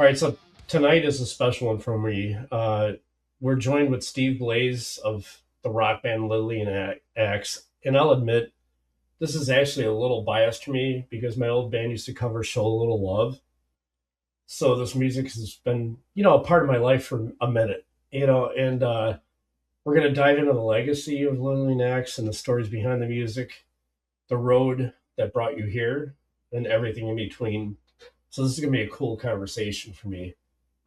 right, so tonight is a special one for me. We're joined with Steve Blaze of the rock band Lillian X, and I'll admit this is actually a little biased for me because my old band used to cover "Show a Little Love," so this music has been, a part of my life for a minute, and we're gonna dive into the legacy of Lillian X and the stories behind the music, the road that brought you here, and everything in between. So this is gonna be a cool conversation for me.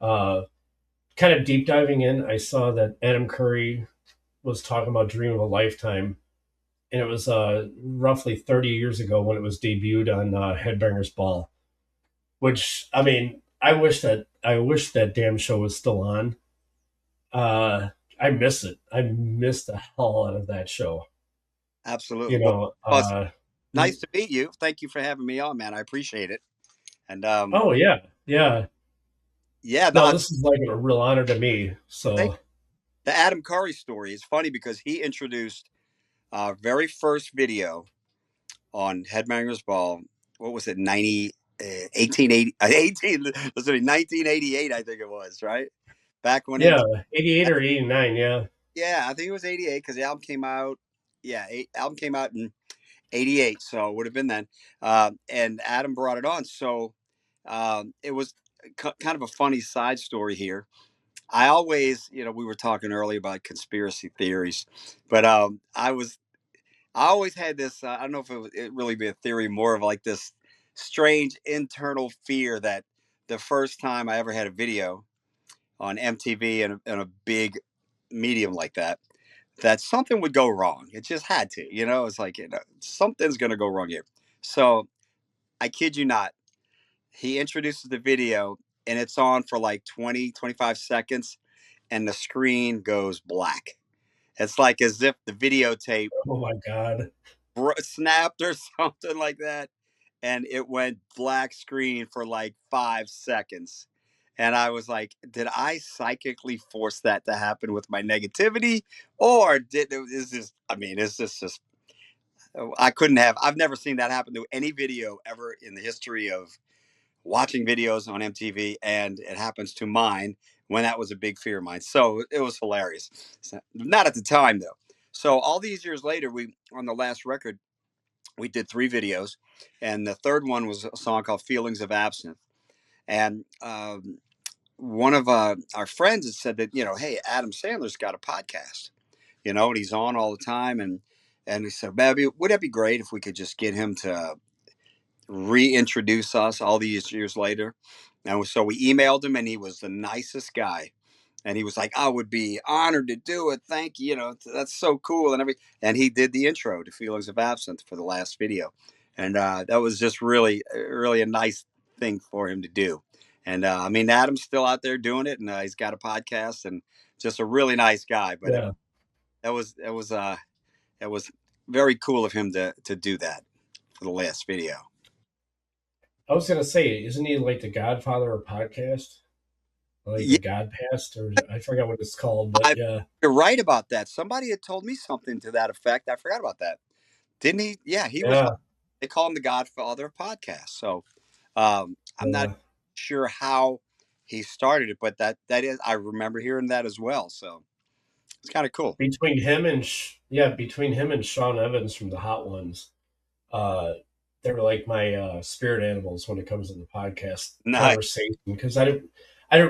Uh, Kind of deep diving in, I saw that Adam Curry was talking about Dream of a Lifetime, and it was roughly 30 years ago when it was debuted on Headbangers Ball. Which I mean, I wish that damn show was still on. I miss it. I miss the hell out of that show. You Absolutely. know. Well, it's nice to meet you. Thank you for having me on, man. I appreciate it. And Oh yeah, yeah. yeah, No, this is like a real honor to me. thank So the Adam Curry story is funny because he introduced our very first video on Headbangers Ball. What was it? 1880, 18, listen, 1988, I think it was, right? Back when yeah, 88 or 89. Yeah, yeah, I think it was 88 because the album came out. Yeah, album came out in 88, so it would have been then. And Adam brought it on. So it was kind of a funny side story here. I always, we were talking earlier about conspiracy theories, but I always had this. I don't know if it really be a theory, more of like this strange internal fear that the first time I ever had a video on MTV and a big medium like that something would go wrong. It just had to, it's like, something's going to go wrong here. So I kid you not, he introduces the video and it's on for like 20, 25 seconds and the screen goes black. It's like as if the videotape oh my god. snapped or something like that. And it went black screen for like 5 seconds. And I was like, did I psychically force that to happen with my negativity? Or is this, I mean, is this just, I've never seen that happen to any video ever in the history of watching videos on MTV, and it happens to mine when that was a big fear of mine. So it was hilarious. So, not at the time though. So all these years later, we on the last record we did three videos, and the third one was a song called "Feelings of Absence." And one of our friends had said that hey, Adam Sandler's got a podcast, and he's on all the time, and he said, "Baby, would that be great if we could just get him to reintroduce us all these years later?" And so we emailed him, and he was the nicest guy. And he was like, "I would be honored to do it. Thank you. That's so cool." And he did the intro to "Feelings of Absence" for the last video, and that was just really, really a nice thing for him to do. And I mean, Adam's still out there doing it, and he's got a podcast, and just a really nice guy. But Yeah. it was very cool of him to do that for the last video. I was gonna say, isn't he like the Godfather of podcast? Like the Yeah, Godpast, or I forgot what it's called, but I, yeah, you're right about that. Somebody had told me something to that effect. I forgot about that. Didn't he? Yeah, he was. yeah, They call him the Godfather of podcasts. So I'm not yeah. sure how he started it, but that is I remember hearing that as well. So it's kind of cool. Between him and Sean Evans from the Hot Ones, uh, they were like my spirit animals when it comes to the podcast Nice, conversation because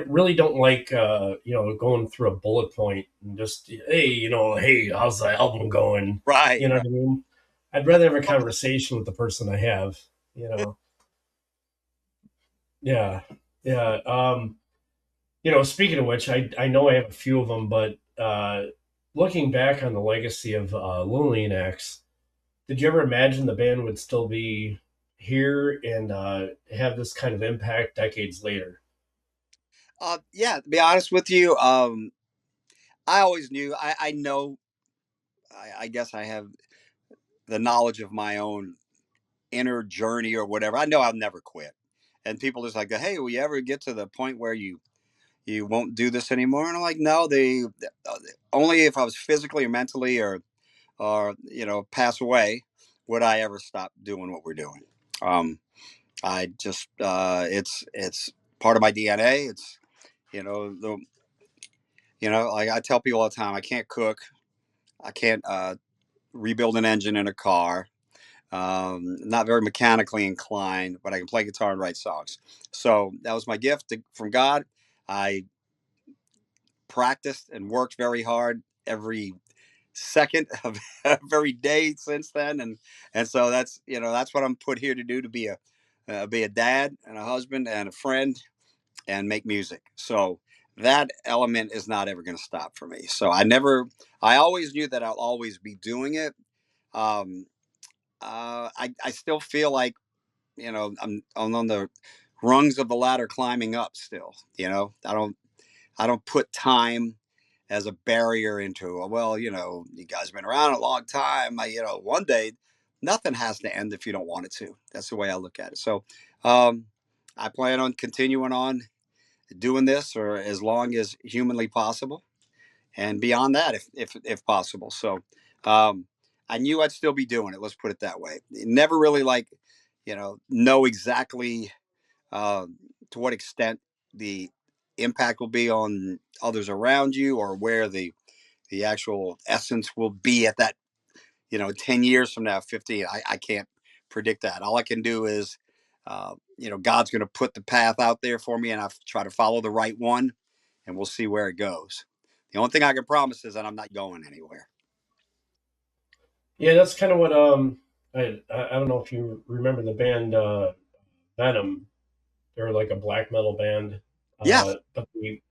really don't like going through a bullet point and just hey, how's the album going? right? You know what I mean? I'd rather have a conversation with the person I have. You know, yeah, yeah. Speaking of which, I know I have a few of them, but looking back on the legacy of Lillian X, did you ever imagine the band would still be here and have this kind of impact decades later? Yeah, to be honest with you, I always knew. I know. I guess I have the knowledge of my own inner journey or whatever. I know I'll never quit. And people just like, "Hey, will you ever get to the point where you won't do this anymore?" And I'm like, "No, only if I was physically or mentally or pass away would I ever stop doing what we're doing." I just it's part of my DNA. It's the like I tell people all the time, I can't cook, I can't rebuild an engine in a car. Not very mechanically inclined, but I can play guitar and write songs. So that was my gift from God. I practiced and worked very hard every second of every day since then, and so that's what I'm put here to do, to be a dad and a husband and a friend and make music. So that element is not ever going to stop for me. So I always knew that I'll always be doing it. Um, I still feel like I'm on the rungs of the ladder climbing up still. I don't put time as a barrier into, well, you guys have been around a long time. One day nothing has to end if you don't want it to. That's the way I look at it. So um, I plan on continuing on doing this for as long as humanly possible, and beyond that, if possible. So um, I knew I'd still be doing it. Let's put it that way. Never really like know exactly uh, to what extent the impact will be on others around you, or where the actual essence will be at that 10 years from now, 15. I can't predict that. All I can do is God's going to put the path out there for me, and I try to follow the right one, and we'll see where it goes. The only thing I can promise is that I'm not going anywhere. Yeah, that's kind of what I don't know if you remember the band Venom. They're like a black metal band, Yeah, but they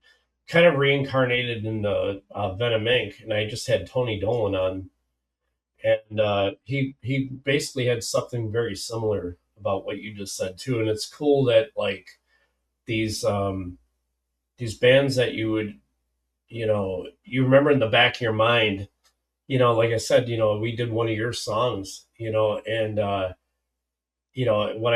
kind of reincarnated in the Venom Inc. And I just had Tony Dolan on, and he basically had something very similar about what you just said too. And it's cool that like these um, these bands that you would you remember in the back of your mind, like I said, we did one of your songs, and when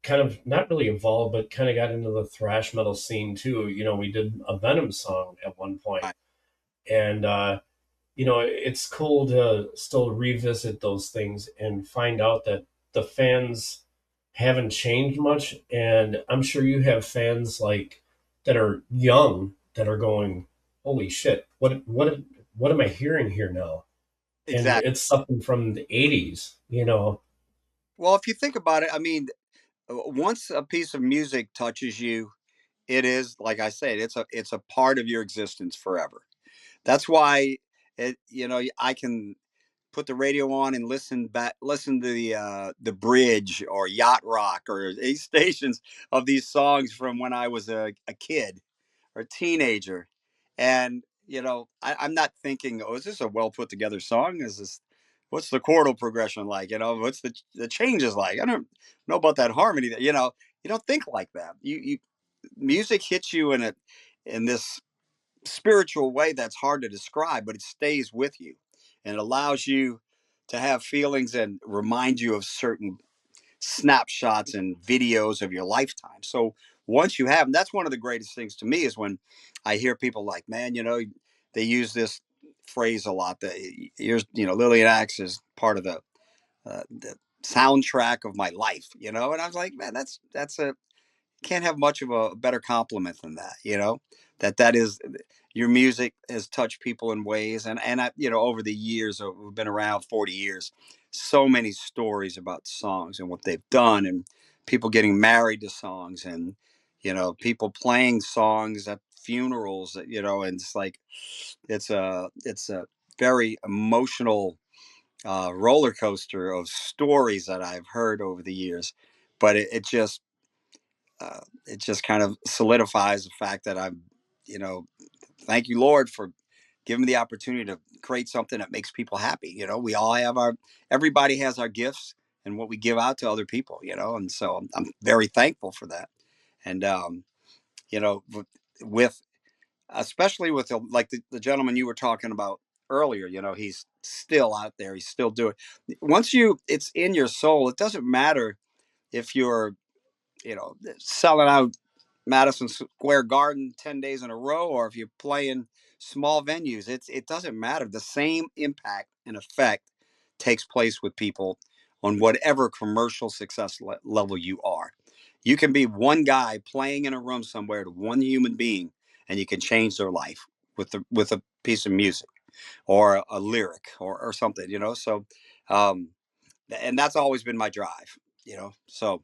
kind of not really involved, but kind of got into the thrash metal scene too. We did a Venom song at one point, right. and it's cool to still revisit those things and find out that the fans haven't changed much. And I'm sure you have fans like that are young that are going, "Holy shit! What am I hearing here now?" And Exactly. it's something from the '80s, Well, if you think about it, I mean, once a piece of music touches you, it is, like I said, it's a part of your existence forever. That's why I can put the radio on and listen to the bridge or yacht rock or these stations of these songs from when I was a kid or teenager. And I'm not thinking, oh, is this a well put together song? Is this What's the chordal progression like? What's the changes like? I don't know about that harmony. That you don't think like that. You Music hits you in this spiritual way that's hard to describe, but it stays with you, and it allows you to have feelings and remind you of certain snapshots and videos of your lifetime. So once you have them, that's one of the greatest things to me is when I hear people like, man, they use this phrase a lot. That here's, Lillian Axe is part of the soundtrack of my life, and I was like, man, that's a can't have much of a better compliment than that. That is your music has touched people in ways, and I, over the years, we've been around 40 years, so many stories about songs and what they've done, and people getting married to songs, and people playing songs at funerals, and it's like it's a very emotional roller coaster of stories that I've heard over the years, but it just kind of solidifies the fact that you know, thank you, Lord, for giving me the opportunity to create something that makes people happy. We all have everybody has our gifts and what we give out to other people, and so I'm very thankful for that. And, you know, with, especially with like the gentleman you were talking about earlier, he's still out there, he's still doing, it's in your soul. It doesn't matter if you're, selling out Madison Square Garden 10 days in a row, or if you're playing small venues, it doesn't matter. The same impact and effect takes place with people on whatever commercial success level you are. You can be one guy playing in a room somewhere to one human being, and you can change their life with a piece of music or a lyric or something, you know. So, um, and that's always been my drive, you know. So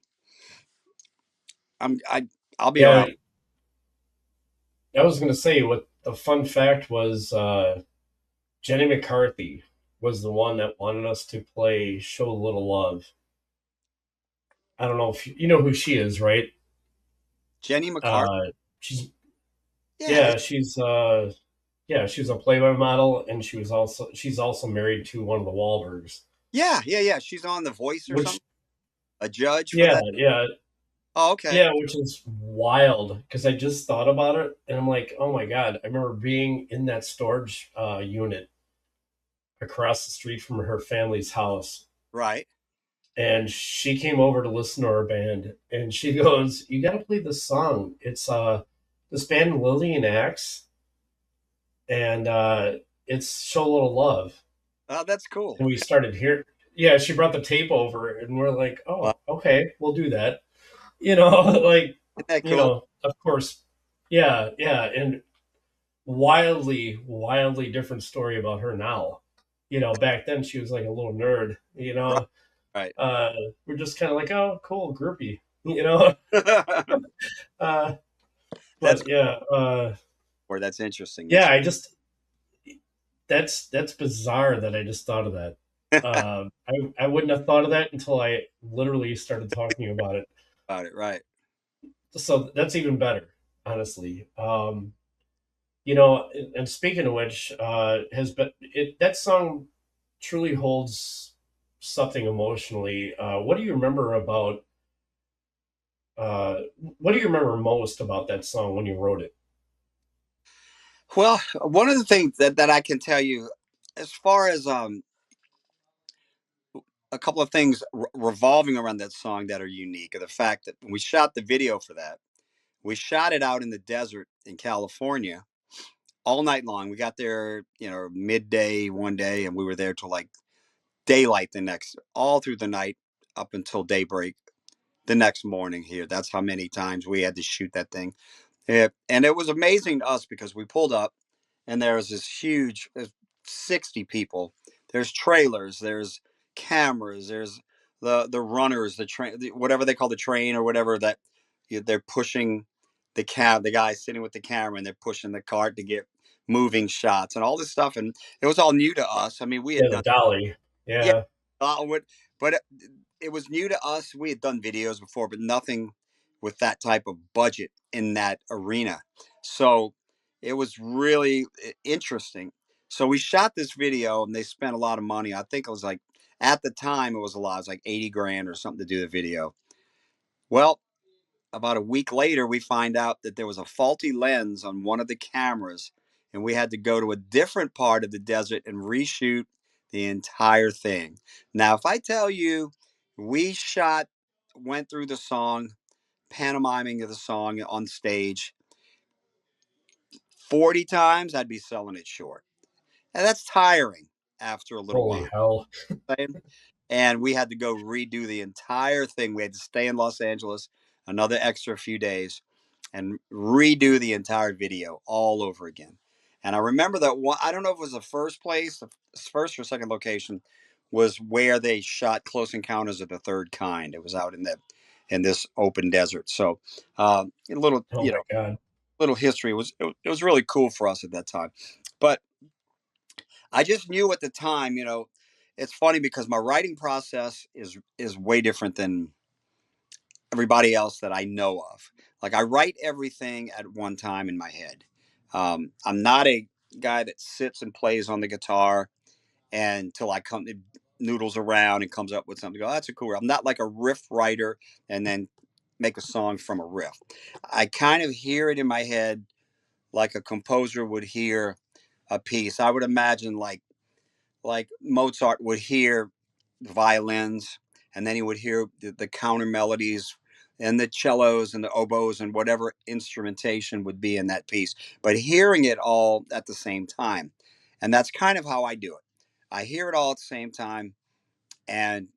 I I'll be Yeah, around. I was gonna say what the fun fact was. Jenny McCarthy was the one that wanted us to play "Show a Little Love." I don't know if you know who she is, right? Jenny McCart. Uh, she's Yeah, yeah, she's a Playboy model, and she's also married to one of the Wahlbergs. yeah. She's on The Voice or something. Which A judge for yeah, that. yeah, Oh, okay. yeah, which is wild because I just thought about it, and I'm like, oh my god, I remember being in that storage unit across the street from her family's house, Right. and she came over to listen to our band, and she goes, "You got to play this song. It's this band Lillian Axe, and it's Show a Little Love." Oh, that's cool. And we started here. Yeah, she brought the tape over, and we're like, Well, "Oh, okay, we'll do that." You know, like, isn't that cool? of course, yeah, and wildly different story about her now. Back then she was like a little nerd. Right. Right. Uh, we're just kind of like, oh, cool, groupie. You know, uh, That's but yeah, or that's interesting. yeah. That's I just that's bizarre that I just thought of that. I wouldn't have thought of that until I literally started talking about it. about it. Right. So that's even better, honestly. And speaking of which, has been that song truly holds something emotionally. What do you remember about? What do you remember most about that song when you wrote it? Well, one of the things that I can tell you, as far as a couple of things revolving around that song that are unique, are the fact that when we shot the video for that, we shot it out in the desert in California all night long. We got there, midday one day, and we were there till like daylight the next, all through the night up until daybreak the next morning here. That's how many times we had to shoot that thing. Yeah, and it was amazing to us because we pulled up and there was this huge, 60 people. There's trailers, there's cameras, there's the runners, the train, whatever they call the train or whatever that they're pushing the guy sitting with the camera and they're pushing the cart to get moving shots and all this stuff. And it was all new to us. I mean, we Yeah, had the done, dolly. yeah, Yeah, but it was new to us. We had done videos before, but nothing with that type of budget in that arena. So it was really interesting. So we shot this video and they spent a lot of money. I think it was like, at the time, it was a lot. It was like 80 grand or something to do the video. Well, about a week later, we find out that there was a faulty lens on one of the cameras, and we had to go to a different part of the desert and reshoot the entire thing. Now, if I tell you, we went through the song, pantomiming the song on stage 40 times, I'd be selling it short. And that's tiring after a little holy while. hell. And we had to go redo the entire thing. We had to stay in Los Angeles another extra few days and redo the entire video all over again. And I remember that one, I don't know if it was the first or second location was where they shot Close Encounters of the Third Kind. It was out in this open desert. So a little, Oh my god. little history it was really cool for us at that time. But I just knew at the time, it's funny because my writing process is way different than everybody else that I know of. Like I write everything at one time in my head. I'm not a guy that sits and plays on the guitar until I come it noodles around and comes up with something. Go, oh, that's a cool riff. I'm not like a riff writer and then make a song from a riff. I kind of hear it in my head like a composer would hear a piece. I would imagine like Mozart would hear the violins, and then he would hear the counter melodies and the cellos and the oboes and whatever instrumentation would be in that piece, but hearing it all at the same time. And that's kind of how I do it. I hear it all at the same time, and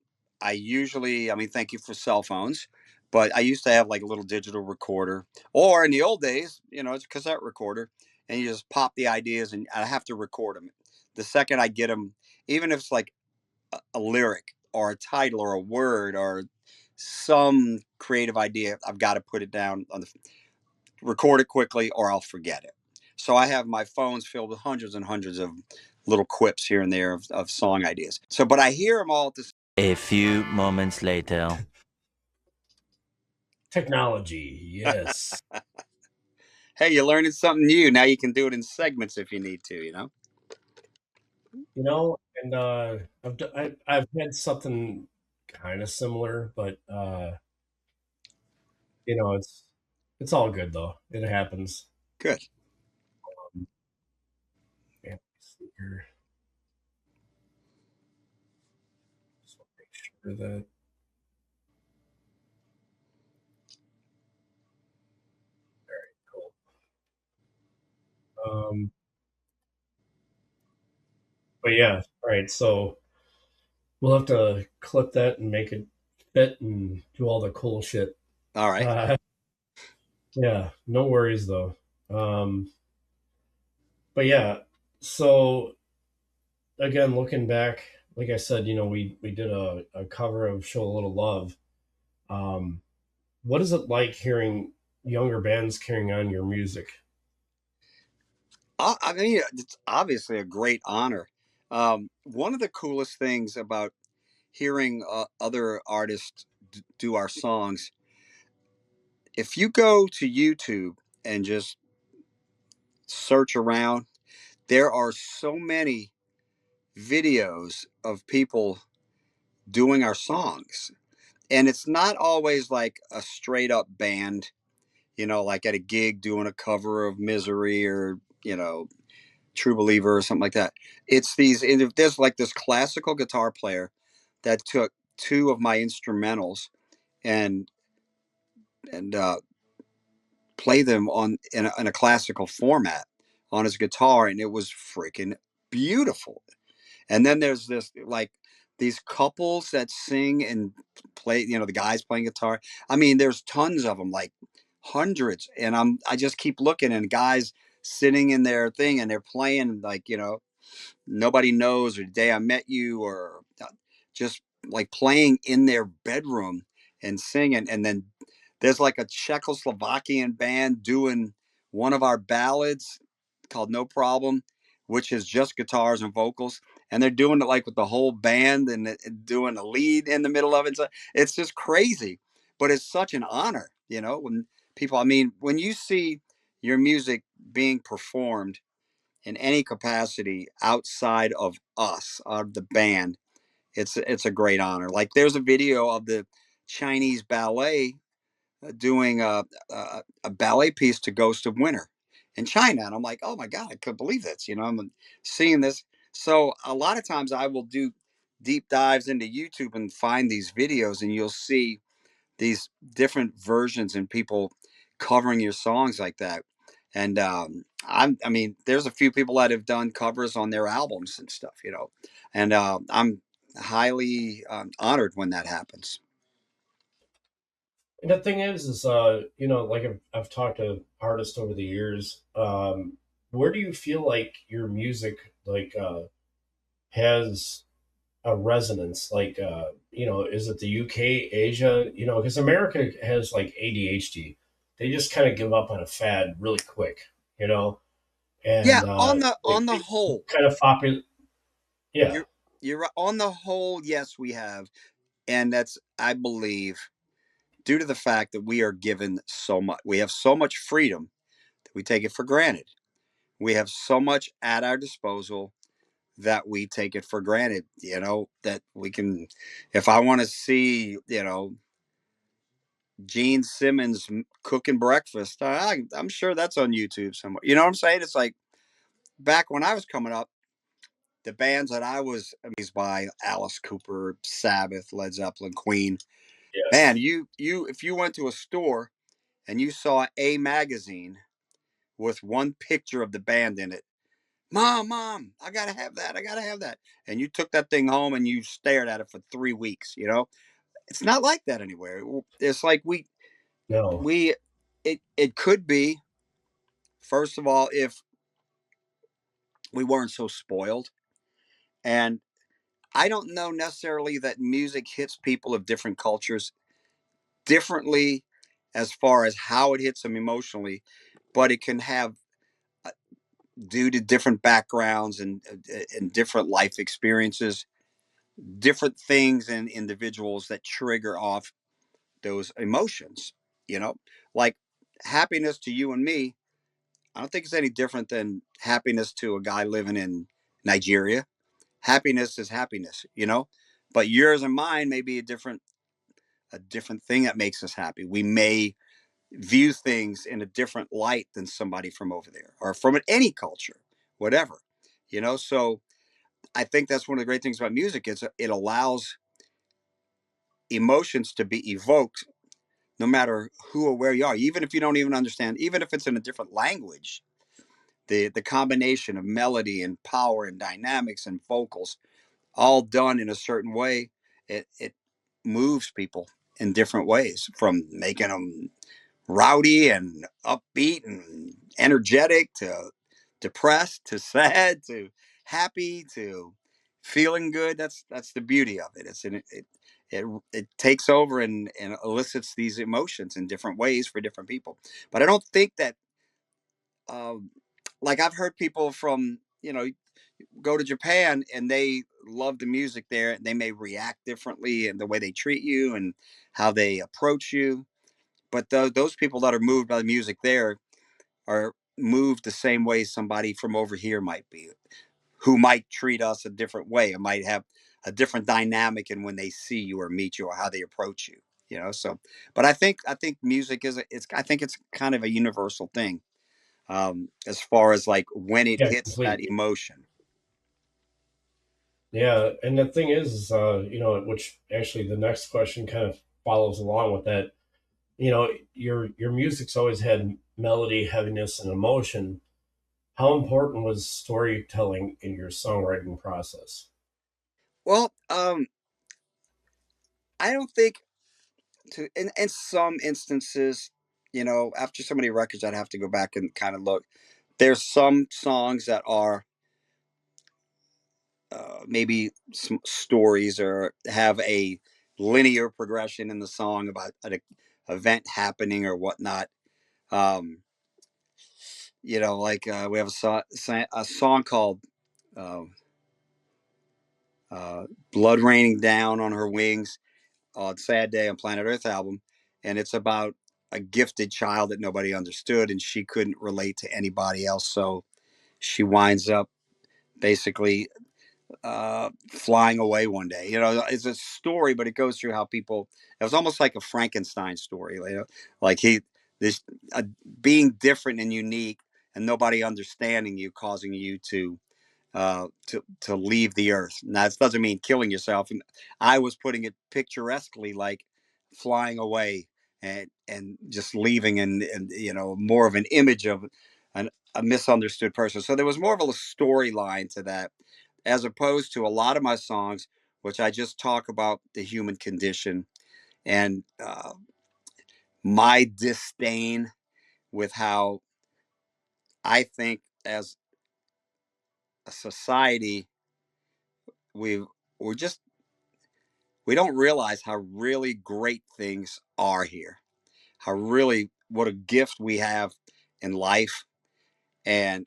I usually, I mean, thank you for cell phones. But I used to have like a little digital recorder, or in the old days, it's a cassette recorder, and you just pop the ideas, and I have to record them. The second I get them, even if it's like a lyric or a title or a word or some creative idea, I've got to put it down on the record it quickly, or I'll forget it. So I have my phones filled with hundreds and hundreds of little quips here and there of song ideas. So, but I hear them all at the. A few moments later. Technology, yes. Hey, you're learning something new. Now you can do it in segments if you need to. And I've had something kind of similar, but it's all good though. It happens. Good. Um, yeah, let me see here. Just wanna make sure that cool. Um, but yeah, all right. So we'll have to clip that and make it fit and do all the cool shit. All right. Uh, yeah, no worries though. Um, but yeah, so again, looking back, like I said, we did a cover of "Show a Little Love." Um, what is it like hearing younger bands carrying on your music? I mean, it's obviously a great honor. One of the coolest things about hearing other artists do our songs, if you go to YouTube and just search around, there are so many videos of people doing our songs. And it's not always like a straight up band, like at a gig doing a cover of Misery or, True Believer or something like that. There's like this classical guitar player that took two of my instrumentals and and play them in a classical format on his guitar, and it was freaking beautiful. And then there's this like these couples that sing and play, the guys playing guitar. I mean, there's tons of them, like hundreds, and I just keep looking, and guys sitting in their thing and they're playing like, Nobody Knows or The Day I Met You, or just like playing in their bedroom and singing. And then there's like a Czechoslovakian band doing one of our ballads called No Problem, which is just guitars and vocals. And they're doing it like with the whole band and doing a lead in the middle of it. So it's just crazy. But it's such an honor, when people, I mean, when you see your music being performed in any capacity outside of us, of the band, it's a great honor. Like there's a video of the Chinese ballet doing a ballet piece to Ghost of Winter in China, and I'm like, oh my god, I couldn't believe this. I'm seeing this. So a lot of times I will do deep dives into YouTube and find these videos, and you'll see these different versions and people covering your songs like that. And I mean, there's a few people that have done covers on their albums and stuff, and I'm highly honored when that happens. And the thing is like I've talked to artists over the years. Where do you feel like your music has a resonance? Is it the UK, Asia? Because America has like ADHD. They just kind of give up on a fad really quick, you know, Yeah, and on the they whole, kind of popular. Yeah, you're you're right. On the whole, yes, we have, and that's, I believe, due to the fact that we are given so much. We have so much freedom that we take it for granted. We have so much at our disposal that we take it for granted, that we can, if I want to see, Gene Simmons cooking breakfast, I'm sure that's on YouTube somewhere. You know what I'm saying? It's like back when I was coming up, the bands that I was amazed by: Alice Cooper, Sabbath, Led Zeppelin, Queen. Man, yes, if you went to a store and you saw a magazine with one picture of the band in it, mom, I gotta have that, and you took that thing home and you stared at it for 3 weeks. It's not like that anywhere. It's like No. we it could be, first of all, if we weren't so spoiled. And I don't know necessarily that music hits people of different cultures differently as far as how it hits them emotionally, but it can have, uh, due to different backgrounds and different life experiences, different things in individuals that trigger off those emotions. You know, like happiness to you and me, I don't think it's any different than happiness to a guy living in Nigeria. Happiness is happiness, but yours and mine may be a different thing that makes us happy. We may view things in a different light than somebody from over there or from any culture, whatever. So I think that's one of the great things about music is it allows emotions to be evoked no matter who or where you are, even if you don't even understand, even if it's in a different language. The combination of melody and power and dynamics and vocals all done in a certain way, it moves people in different ways, from making them rowdy and upbeat and energetic to depressed to sad to happy to feeling good. That's the beauty of it. It takes over and elicits these emotions in different ways for different people. But I don't think that, um, like I've heard people from, go to Japan and they love the music there. They may react differently in the way they treat you and how they approach you. But those people that are moved by the music there are moved the same way somebody from over here might be, who might treat us a different way. It might have a different dynamic in when they see you or meet you or how they approach you. So, but I think music I think it's kind of a universal thing, as far as like when it Yeah, hits that completely. emotion. Yeah, and the thing is, which actually the next question kind of follows along with that. Your music's always had melody, heaviness, and emotion. How important was storytelling in your songwriting process? Well, I don't think in some instances, after so many records, I'd have to go back and kind of look. There's some songs that are, maybe some stories or have a linear progression in the song about an event happening or whatnot. Um, like, we have a song called, uh, uh, "Blood Raining Down on Her Wings" on "Sad Day on Planet Earth" album, and it's about a gifted child that nobody understood, and she couldn't relate to anybody else, so she winds up basically, flying away one day. It's a story, but it goes through how people. It was almost like a Frankenstein story. Like this, uh, being different and unique, and nobody understanding you, causing you to leave the earth. Now, this doesn't mean killing yourself. And I was putting it picturesquely, like flying away and just leaving, and more of an image of a misunderstood person. So there was more of a storyline to that, as opposed to a lot of my songs, which I just talk about the human condition and, my disdain with how I think as a society we we're just we don't realize how really great things are here, how really what a gift we have in life. And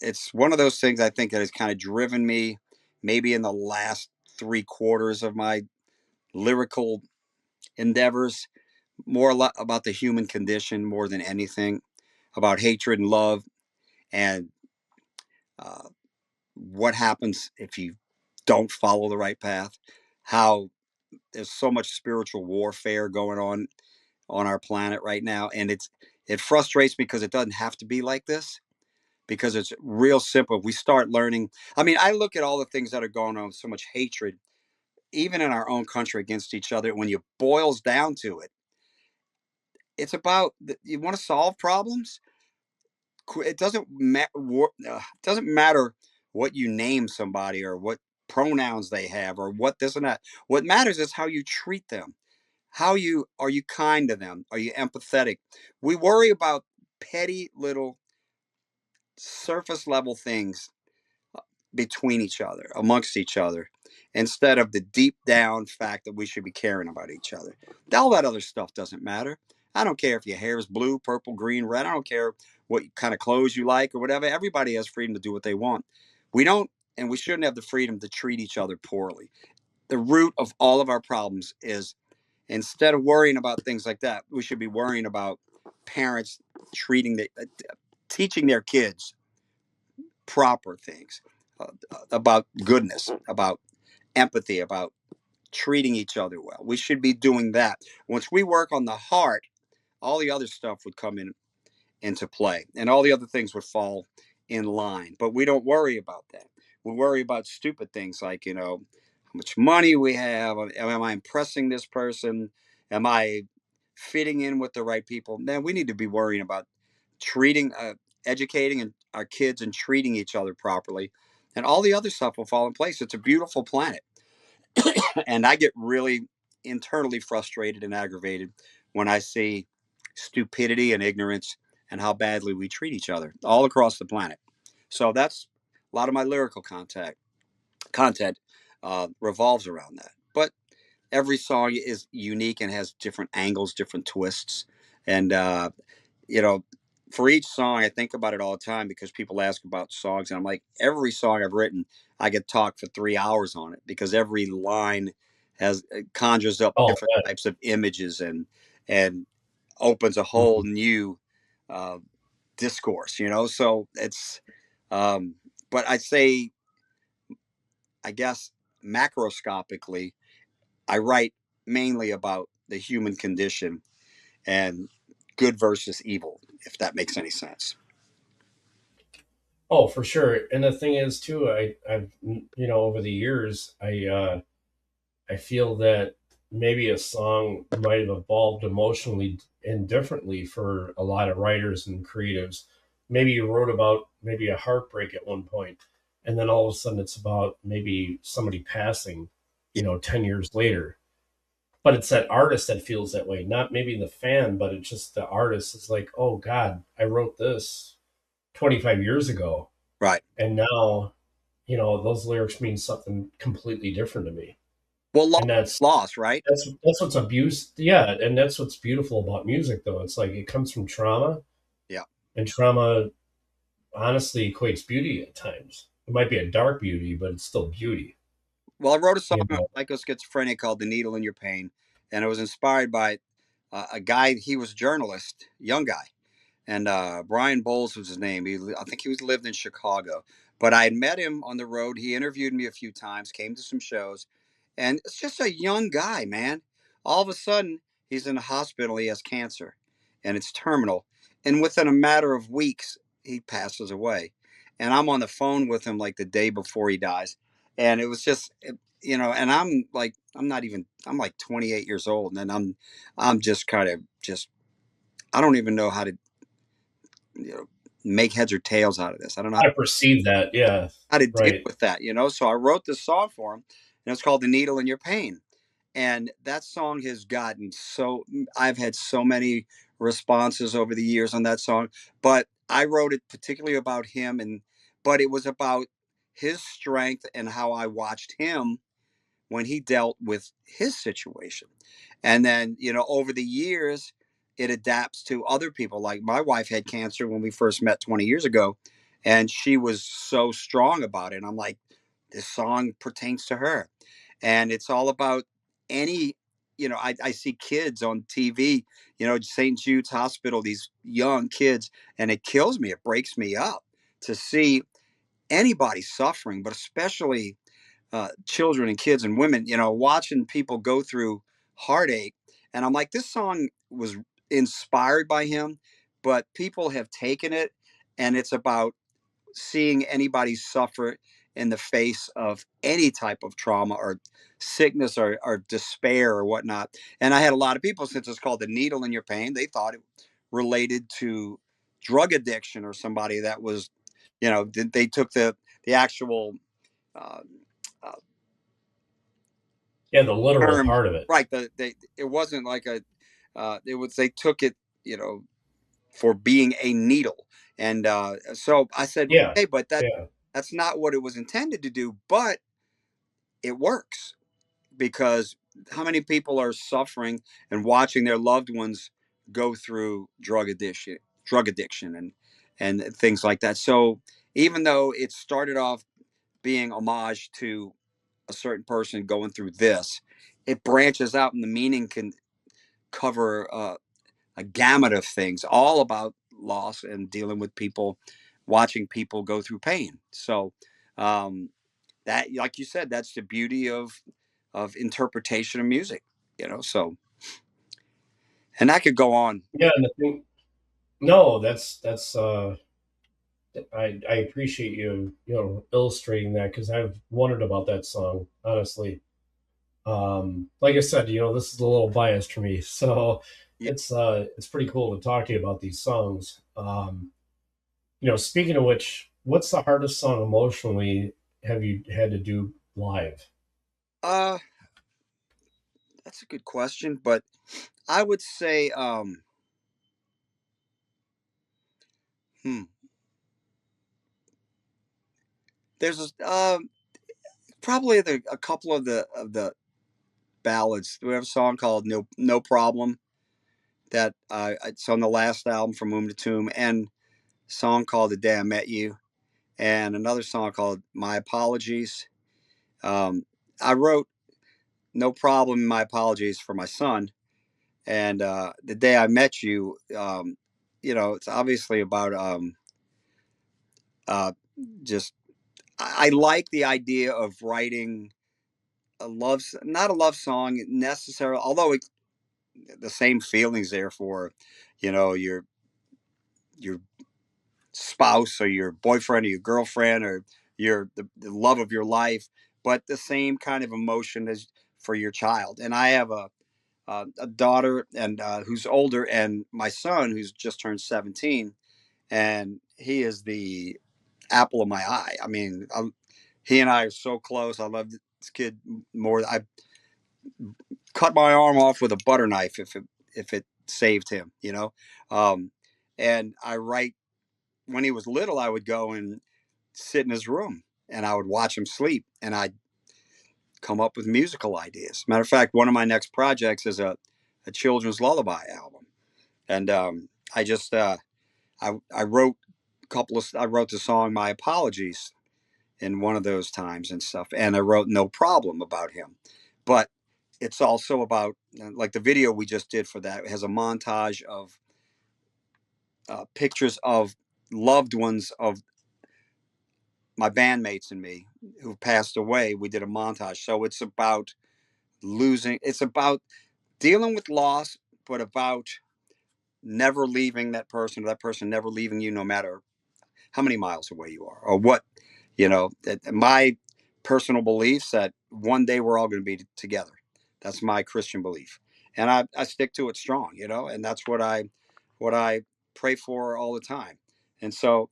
it's one of those things I think that has kind of driven me, maybe in the last three-quarters of my lyrical endeavors, more about the human condition more than anything, about hatred and love, and, uh, what happens if you don't follow the right path, how there's so much spiritual warfare going on our planet right now, and it frustrates me because it doesn't have to be like this, because it's real simple. We start learning. I mean, I look at all the things that are going on, so much hatred, even in our own country, against each other. When you boils down to it, it's about you want to solve problems. It doesn't matter what you name somebody or what. pronouns they have or what this and that. What matters is how you treat them. How you are you kind to them? Are you empathetic? We worry about petty little surface level things between each other, amongst each other, instead of the deep down fact that we should be caring about each other. All that other stuff doesn't matter. I don't care if your hair is blue, purple, green, red. I don't care what kind of clothes you like or whatever. Everybody has freedom to do what they want. We don't, and we shouldn't have the freedom to treat each other poorly. The root of all of our problems is instead of worrying about things like that, we should be worrying about parents teaching their kids proper things about goodness, about empathy, about treating each other well. We should be doing that. Once we work on the heart, all the other stuff would come into play and all the other things would fall in line. But we don't worry about that. We worry about stupid things like, how much money we have. Am I impressing this person? Am I fitting in with the right people? Then we need to be worrying about treating, educating our kids and treating each other properly. And all the other stuff will fall in place. It's a beautiful planet. And I get really internally frustrated and aggravated when I see stupidity and ignorance and how badly we treat each other all across the planet. So that's a lot of my lyrical content revolves around that. But every song is unique and has different angles, different twists, and you know, for each song, I think about it all the time because people ask about songs, and I'm like, every song I've written, I could talk for 3 hours on it because every line has conjures up Oh, different types of images and opens a whole mhm. new uh, discourse. So it's, um, but I say, I guess macroscopically, I write mainly about the human condition and good versus evil, if that makes any sense. Oh, for sure. And the thing is, too, I've over the years, I feel that maybe a song might have evolved emotionally and differently for a lot of writers and creatives. Maybe you wrote about maybe a heartbreak at one point, and then all of a sudden it's about maybe somebody passing, Yeah, 10 years later. But it's that artist that feels that way, not maybe the fan, but it's just the artist is like, oh God, I wrote this 25 years ago. right. And now, those lyrics mean something completely different to me. Well, loss, And loss, right? that's what's abuse. Yeah, and that's what's beautiful about music, though. It's like it comes from trauma, Yeah. and trauma honestly equates beauty at times. It might be a dark beauty, but it's still beauty. Well, I wrote a song You on know, psychoschizophrenia called "The Needle in Your Pain," and it was inspired by a guy. He was a journalist, young guy, and Brian Bowles was his name. I think he was lived in Chicago, but I had met him on the road. He interviewed me a few times, came to some shows, and it's just a young guy, man. All of a sudden, he's in the hospital. He has cancer, and it's terminal. And within a matter of weeks, he passes away. And I'm on the phone with him like the day before he dies, and it was just, And I'm like, I'm like 28 years old, and I'm just kind of just, I don't even know how to you know make heads or tails out of this. I don't know I perceive that. Yeah, how to deal right. with that. So I wrote this song for him, and it's called "The Needle in Your Pain." And that song has gotten I've had so many responses over the years on that song, but I wrote it particularly about him, but it was about his strength and how I watched him when he dealt with his situation. And then, over the years, it adapts to other people. Like my wife had cancer when we first met 20 years ago, and she was so strong about it. And I'm like, this song pertains to her. And it's all about any, I see kids on TV, St. Jude's Hospital, these young kids, and it kills me. It breaks me up to see anybody suffering, but especially children and kids and women, watching people go through heartache. And I'm like, this song was inspired by him, but people have taken it and it's about seeing anybody suffer in the face of any type of trauma or sickness or despair or whatnot. And I had a lot of people, since it's called "The Needle in Your Pain," they thought it related to drug addiction or somebody that was, they took the actual uh, Yeah, the literal term, part of it. right? It wasn't like a it was, they took it, for being a needle. And so I said, Yeah, hey, but yeah, that's not what it was intended to do, but it works, because how many people are suffering and watching their loved ones go through drug addiction and things like that. So even though it started off being homage to a certain person going through this, it branches out, and the meaning can cover a gamut of things, all about loss and dealing with people, watching people go through pain. So um, that, like you said, that's the beauty of interpretation of music. So, and I could go on. yeah. And the thing, no, that's. I appreciate you, illustrating that because I've wondered about that song, honestly. Like I said, this is a little biased for me, so Yeah. it's pretty cool to talk to you about these songs. Speaking of which, what's the hardest song emotionally have you had to do live? uh, that's a good question, but I would say, hmm, there's probably a couple of the ballads. We have a song called "No Problem" that it's on the last album from Womb to Tomb, and a song called "The Day I Met You," and another song called "My Apologies." Um, I wrote "No Problem," "My Apologies" for my son, and "The Day I Met You." It's obviously about uh, just I like the idea of writing not a love song necessarily, although the same feelings there for, your spouse or your boyfriend or your girlfriend or the love of your life, but the same kind of emotion as for your child. And I have a daughter and who's older, and my son who's just turned 17, and he is the apple of my eye. I mean, he and I are so close. I love this kid more. I cut my arm off with a butter knife if it saved him. Um, and I write when he was little. I would go and sit in his room, and I would watch him sleep, and I'd come up with musical ideas. Matter of fact, one of my next projects is a children's lullaby album, and I just I wrote I wrote the song "My Apologies" in one of those times and stuff. And I wrote "No Problem" about him. But it's also about, like the video we just did for that, it has a montage of pictures of loved ones of my bandmates and me who passed away. We did a montage. So it's about it's about dealing with loss, but about never leaving that person, or that person never leaving you, no matter how many miles away you are, or what, my personal beliefs that one day we're all going to be together. That's my Christian belief, and I stick to it strong, and that's what I pray for all the time. And so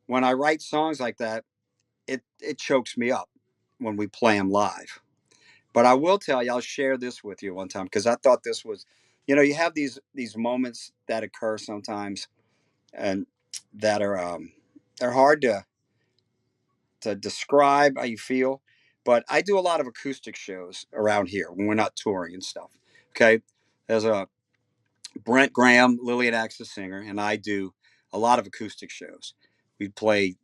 when I write songs like that, it chokes me up when we play them live. But I will tell you, I'll share this with you one time, because I thought this was, you have these moments that occur sometimes, and that are they're hard to describe how you feel. But I do a lot of acoustic shows around here when we're not touring and stuff. Okay, there's a Brent Graham, Lillian acts the singer, and I do a lot of acoustic shows. We play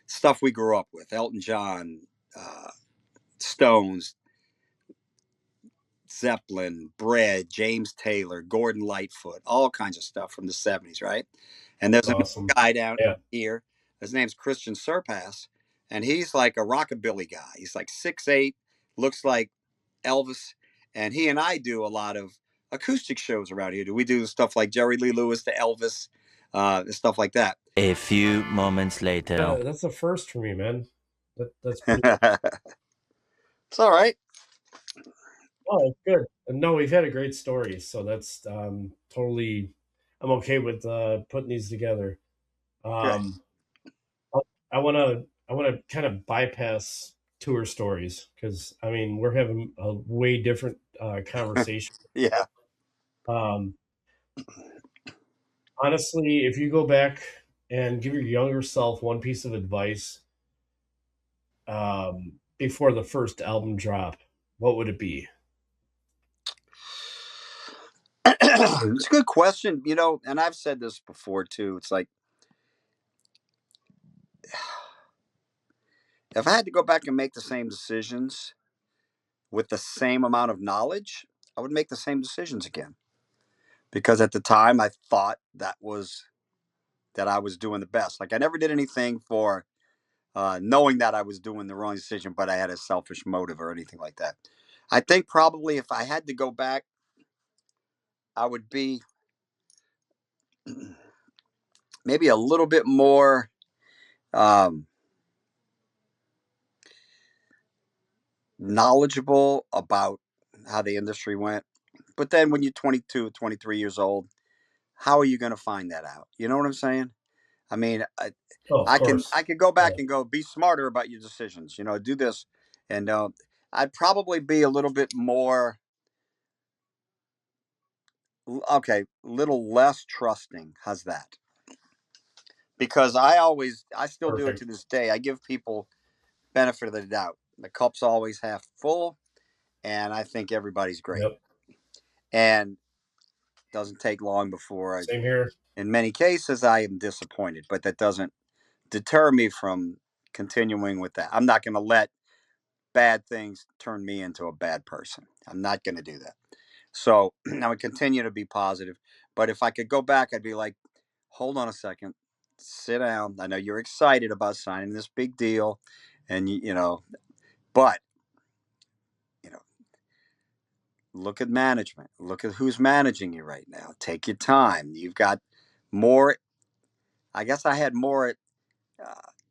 stuff we grew up with: Elton John, uh, Stones, Zeppelin, Bread, James Taylor, Gordon Lightfoot, all kinds of stuff from the '70s, right? And there's another Awesome. guy down Yeah. here. His name's Christian Surpass, and he's like a rockabilly guy. He's like 6'8", looks like Elvis, and he and I do a lot of acoustic shows around here. We do stuff like Jerry Lee Lewis to Elvis, and stuff like that. A few moments later. That's a first for me, man. That's pretty. It's all right. Oh, it's good. No, we've had a great story, so that's totally. I'm okay with putting these together. Good. Um, I want to kind of bypass tour stories, because I mean we're having a way different conversation. Yeah. Um, Honestly, if you go back and give your younger self one piece of advice before the first album drop, what would it be? It's a good question, and I've said this before too. It's like if I had to go back and make the same decisions with the same amount of knowledge, I would make the same decisions again. Because at the time I thought that I was doing the best. Like I never did anything for knowing that I was doing the wrong decision, but I had a selfish motive or anything like that. I think probably if I had to go back, I would be maybe a little bit more um, knowledgeable about how the industry went. But then when you're 22, 23 years old, how are you going to find that out? You know what I'm saying? I mean, Oh, of course. I could go back Yeah, and go be smarter about your decisions. Do this, and I'd probably be a little bit more okay, little less trusting. How's that? Because I still do it to perfect. this day. I give people benefit of the doubt. The cup's always half full, and I think everybody's great. Yep. And it doesn't take long before Same here. in many cases, I am disappointed, but that doesn't deter me from continuing with that. I'm not going to let bad things turn me into a bad person. I'm not going to do that. So I would continue to be positive. But if I could go back, I'd be like, hold on a second, sit down. I know you're excited about signing this big deal, and but you know, look at management. Look at who's managing you right now. Take your time. You've got more. I guess I had more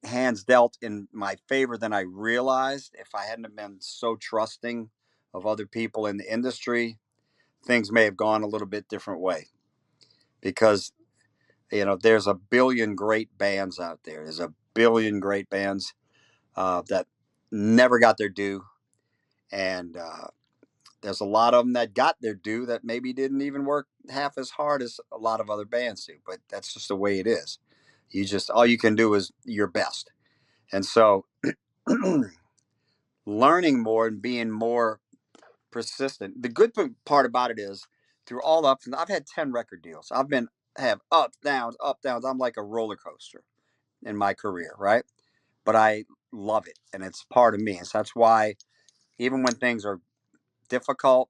hands dealt in my favor than I realized. If I hadn't have been so trusting of other people in the industry, things may have gone a little bit different way because there's a billion great bands out there. There's a billion great bands that never got their due, and there's a lot of them that got their due that maybe didn't even work half as hard as a lot of other bands do. But that's just the way it is. You just all you can do is your best, and so learning more and being more persistent. The good part about it is through all ups and I've had 10 record deals. I've been have ups, downs, up, downs. I'm like a roller coaster in my career, right? But I love it and it's part of me. And so that's why even when things are difficult,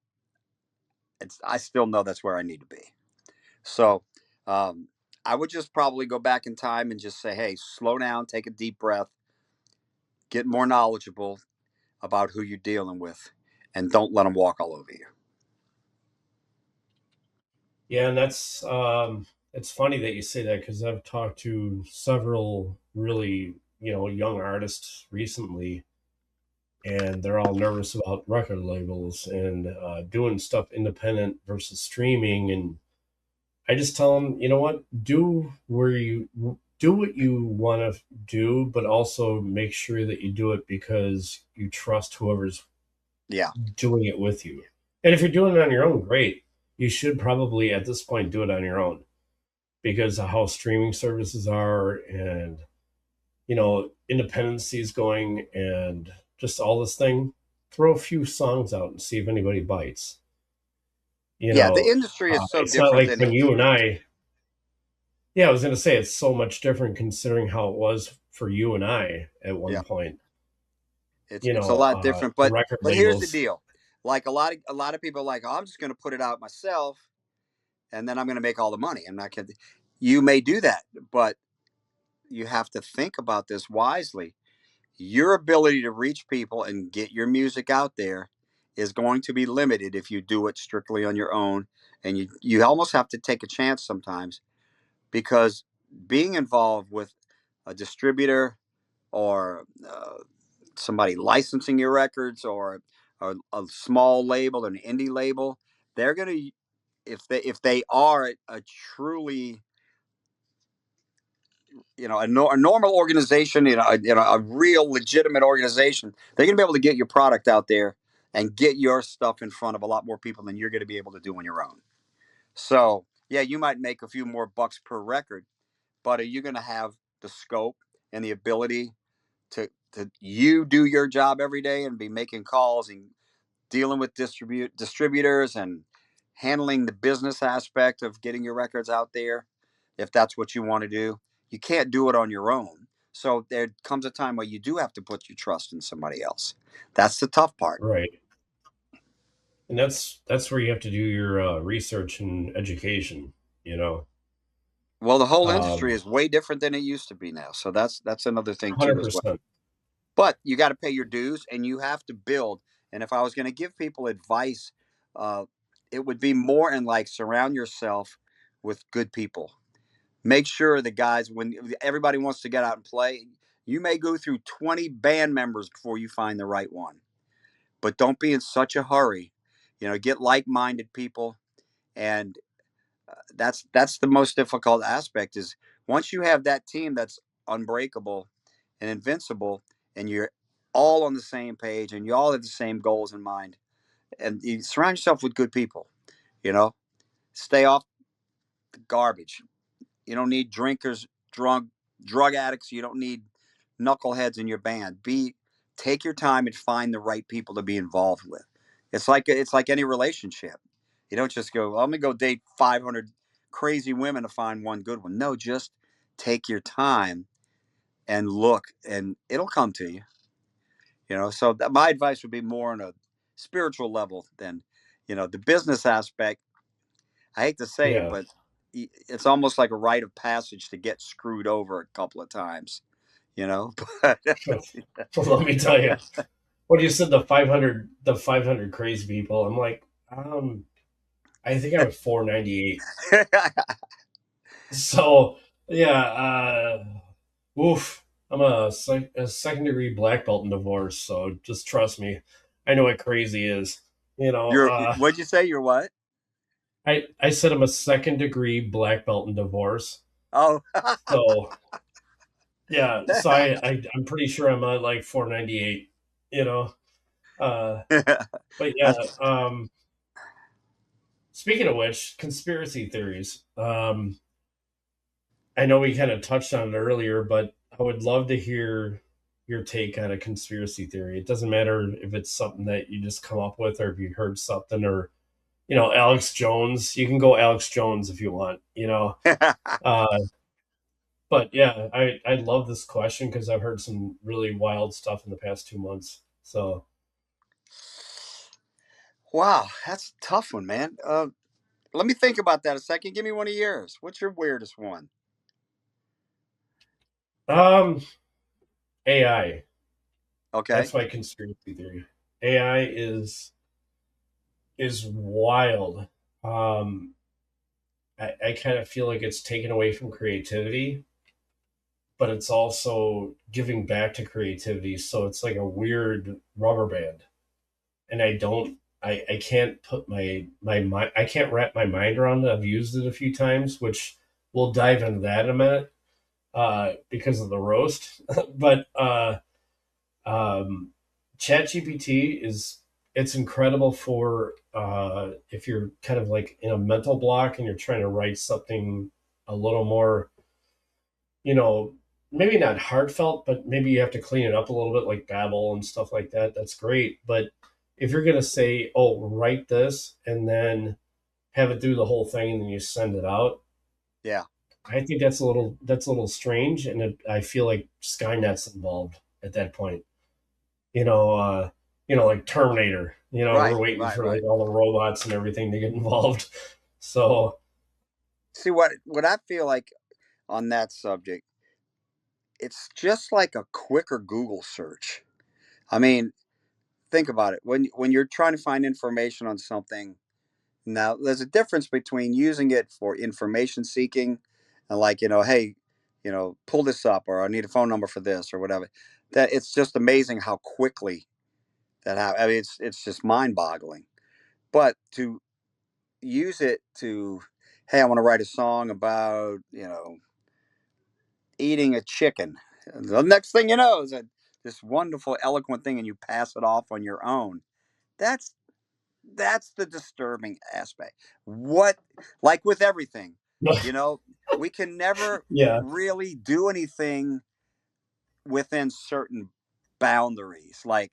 I still know that's where I need to be. So um, I would just probably go back in time and just say, hey, slow down, take a deep breath, get more knowledgeable about who you're dealing with, and don't let them walk all over you. Yeah, and that's it's funny that you say that because I've talked to several really young artists recently, and they're all nervous about record labels and doing stuff independent versus streaming. And I just tell them, you know what, do what you want to do, but also make sure that you do it because you trust whoever's Yeah. doing it with you. And if you're doing it on your own, great. You should probably at this point do it on your own because of how streaming services are and independency is going and just all this thing. Throw a few songs out and see if anybody bites. Yeah. The industry is so It's not different like than when it you and I. Yeah, I was going to say it's so much different considering how it was for you and I at one yeah. point. It's a lot different. The But record here's the labels. deal. Like a lot of people are like, oh, I'm just gonna put it out myself and then I'm gonna make all the money. I'm not gonna you may do that, but you have to think about this wisely. Your ability to reach people and get your music out there is going to be limited if you do it strictly on your own. And you almost have to take a chance sometimes because being involved with a distributor or somebody licensing your records or a small label, an indie label, they're going to if they are a truly a normal organization, a real legitimate organization, they're going to be able to get your product out there and get your stuff in front of a lot more people than you're going to be able to do on your own. So, yeah, you might make a few more bucks per record, but are you going to have the scope and the ability to you do your job every day and be making calls and dealing with distributors and handling the business aspect of getting your records out there, if that's what you want to do? You can't do it on your own. So there comes a time where you do have to put your trust in somebody else. That's the tough part. Right. And that's where you have to do your research and education. You know, Well, the whole industry um, is way different than it used to be now. So that's another thing too hundred as well. percent. But you got to pay your dues and you have to build. And if I was going to give people advice, uh, it would be more in like surround yourself with good people. Make sure the guys, when everybody wants to get out and play, you may go through 20 band members before you find the right one. But don't be in such a hurry. Get like-minded people, and that's the most difficult aspect. Is once you have that team that's unbreakable and invincible, and you're all on the same page, and you all have the same goals in mind, and you surround yourself with good people. You know, stay off the garbage. You don't need drinkers, drug addicts. You don't need knuckleheads in your band. Take your time and find the right people to be involved with. It's like any relationship. You don't just go, well, I'm gonna go date 500 crazy women to find one good one. No, just take your time and look, and it'll come to you. So my advice would be more on a spiritual level than, the business aspect. I hate to say it, Yeah. but it's almost like a rite of passage to get screwed over a couple of times, you know. But Let me tell you, when you said the 500 crazy people, I'm like, I think I was 498. So yeah, oof. I'm a second degree black belt in divorce, so just trust me. I know what crazy is. You know, what'd you say? You're what? I said I'm a second degree black belt in divorce. Oh, So yeah, so I'm pretty sure I'm at like 498. You know, uh, but yeah. Speaking of which, conspiracy theories. I know we kind of touched on it earlier, but I would love to hear your take on a conspiracy theory. It doesn't matter if it's something that you just come up with or if you heard something or, Alex Jones. You can go Alex Jones if you want, Uh, but yeah, I love this question because I've heard some really wild stuff in the past 2 months. So, wow, that's a tough one, man. Let me think about that a second. Give me one of yours. What's your weirdest one? um, AI. Okay. That's my conspiracy theory. AI is wild. Um, I kind of feel like it's taken away from creativity, but it's also giving back to creativity. So it's like a weird rubber band. And I can't put my mind, I can't wrap my mind around it. I've used it a few times, which we'll dive into that in a minute, because of the roast. But um, ChatGPT it's incredible for if you're kind of like in a mental block and you're trying to write something a little more, you know, maybe not heartfelt, but maybe you have to clean it up a little bit, like babble and stuff like that. That's great. But if you're gonna say, "Oh, write this," and then have it do the whole thing and then you send it out, Yeah. I think that's a little strange, and I feel like Skynet's involved at that point. you know, uh, like Terminator. We're Right. waiting Right. for like Right. all the robots and everything to get involved. So See what I feel like on that subject. It's just like a quicker Google search. I mean, think about it. When you're trying to find information on something, now there's a difference between using it for information seeking and like, hey, pull this up or I need a phone number for this or whatever. That it's just amazing how quickly I mean, it's just mind boggling. But to use it to, hey, I want to write a song about, eating a chicken. The next thing you know is that this wonderful, eloquent thing, and you pass it off on your own. That's that's the disturbing aspect. What, like with everything, you know, we can never Yeah. really do anything within certain boundaries. Like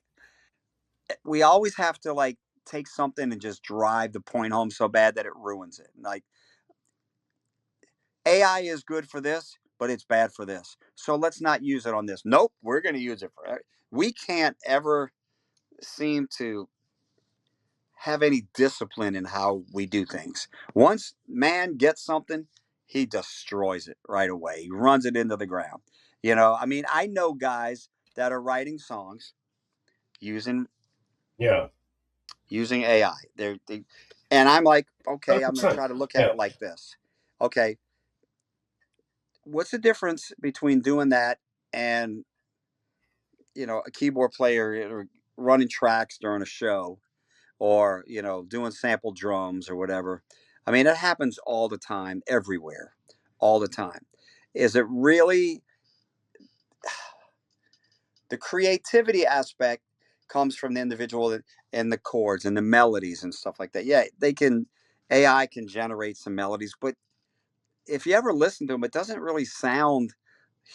we always have to like take something and just drive the point home so bad that it ruins it. Like AI is good for this, but it's bad for this. So let's not use it on this. Nope, we're going to use it for. We can't ever seem to have any discipline in how we do things. Once man gets something, he destroys it right away. He runs it into the ground. I mean, I know guys that are writing songs using Yeah. using AI. And I'm like, okay, I'm going to 100%. try to look at Yeah. it like this. Okay, what's the difference between doing that and a keyboard player running tracks during a show, or doing sample drums or whatever? I mean, it happens all the time, everywhere, all the time. Is it really the creativity aspect comes from the individual and the chords and the melodies and stuff like that? Yeah, they can. AI can generate some melodies, but if you ever listen to them, it doesn't really sound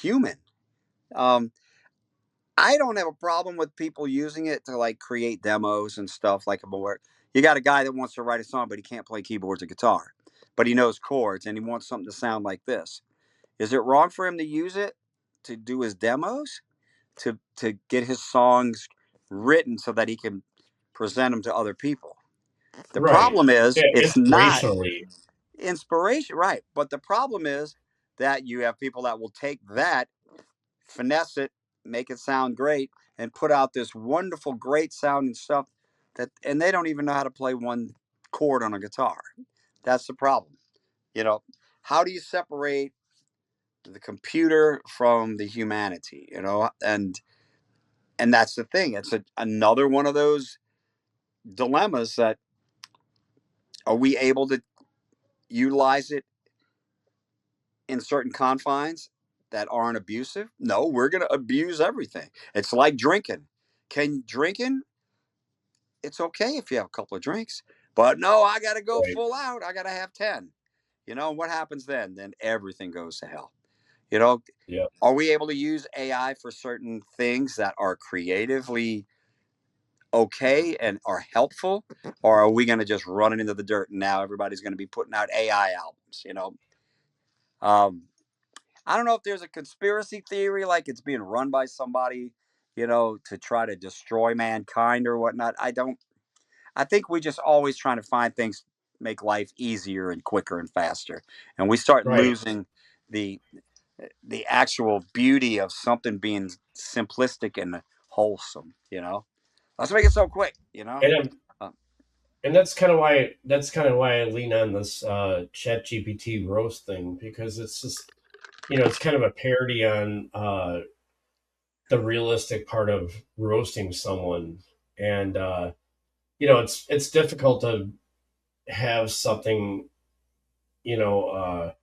human. Um, I don't have a problem with people using it to like create demos and stuff like where you got a guy that wants to write a song, but he can't play keyboards or guitar, but he knows chords and he wants something to sound like this. Is it wrong for him to use it to do his demos, to get his songs written so that he can present them to other people? The Right. problem is Yeah. it's not Inspirationally. inspiration, right? But the problem is that you have people that will take that, finesse it, make it sound great, and put out this wonderful, great sounding stuff and they don't even know how to play one chord on a guitar. That's the problem. You know, how do you separate the computer from the humanity? And that's the thing. It's another one of those dilemmas that are we able to utilize it in certain confines that aren't abusive? No, we're going to abuse everything. It's like drinking. Can drinking It's okay if you have a couple of drinks, but no, I got to go Right. full out. I got to have 10. What happens then? Then everything goes to hell. You know, Yeah. are we able to use AI for certain things that are creatively okay and are helpful? Or are we going to just run it into the dirt and now everybody's going to be putting out AI albums? Um, I don't know if there's a conspiracy theory like it's being run by somebody, to try to destroy mankind or whatnot. I think we just always trying to find things make life easier and quicker and faster, and we start Right. losing the the actual beauty of something being simplistic and wholesome. Let's make it so quick. And I'm, Uh, and that's kind of why I lean on this Chat GPT roast thing, because it's just, it's kind of a parody on the realistic part of roasting someone. And it's difficult to have something, you know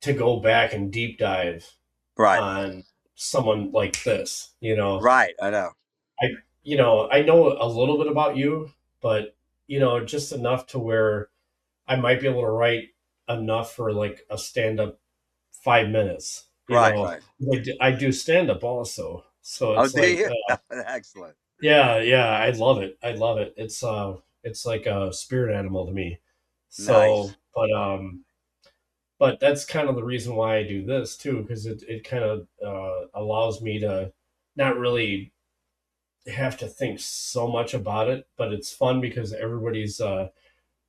to go back and deep dive right, on someone like this. right. I know. I I know a little bit about you, but just enough to where I might be able to write enough for like a stand up 5 minutes. Right, right. I do stand up also, so Oh, it's do like, you? Excellent. yeah, yeah, I love it. I love it. It's like a spirit animal to me. Nice. So, but that's kind of the reason why I do this too, because it kind of allows me to not really have to think so much about it, but it's fun because everybody's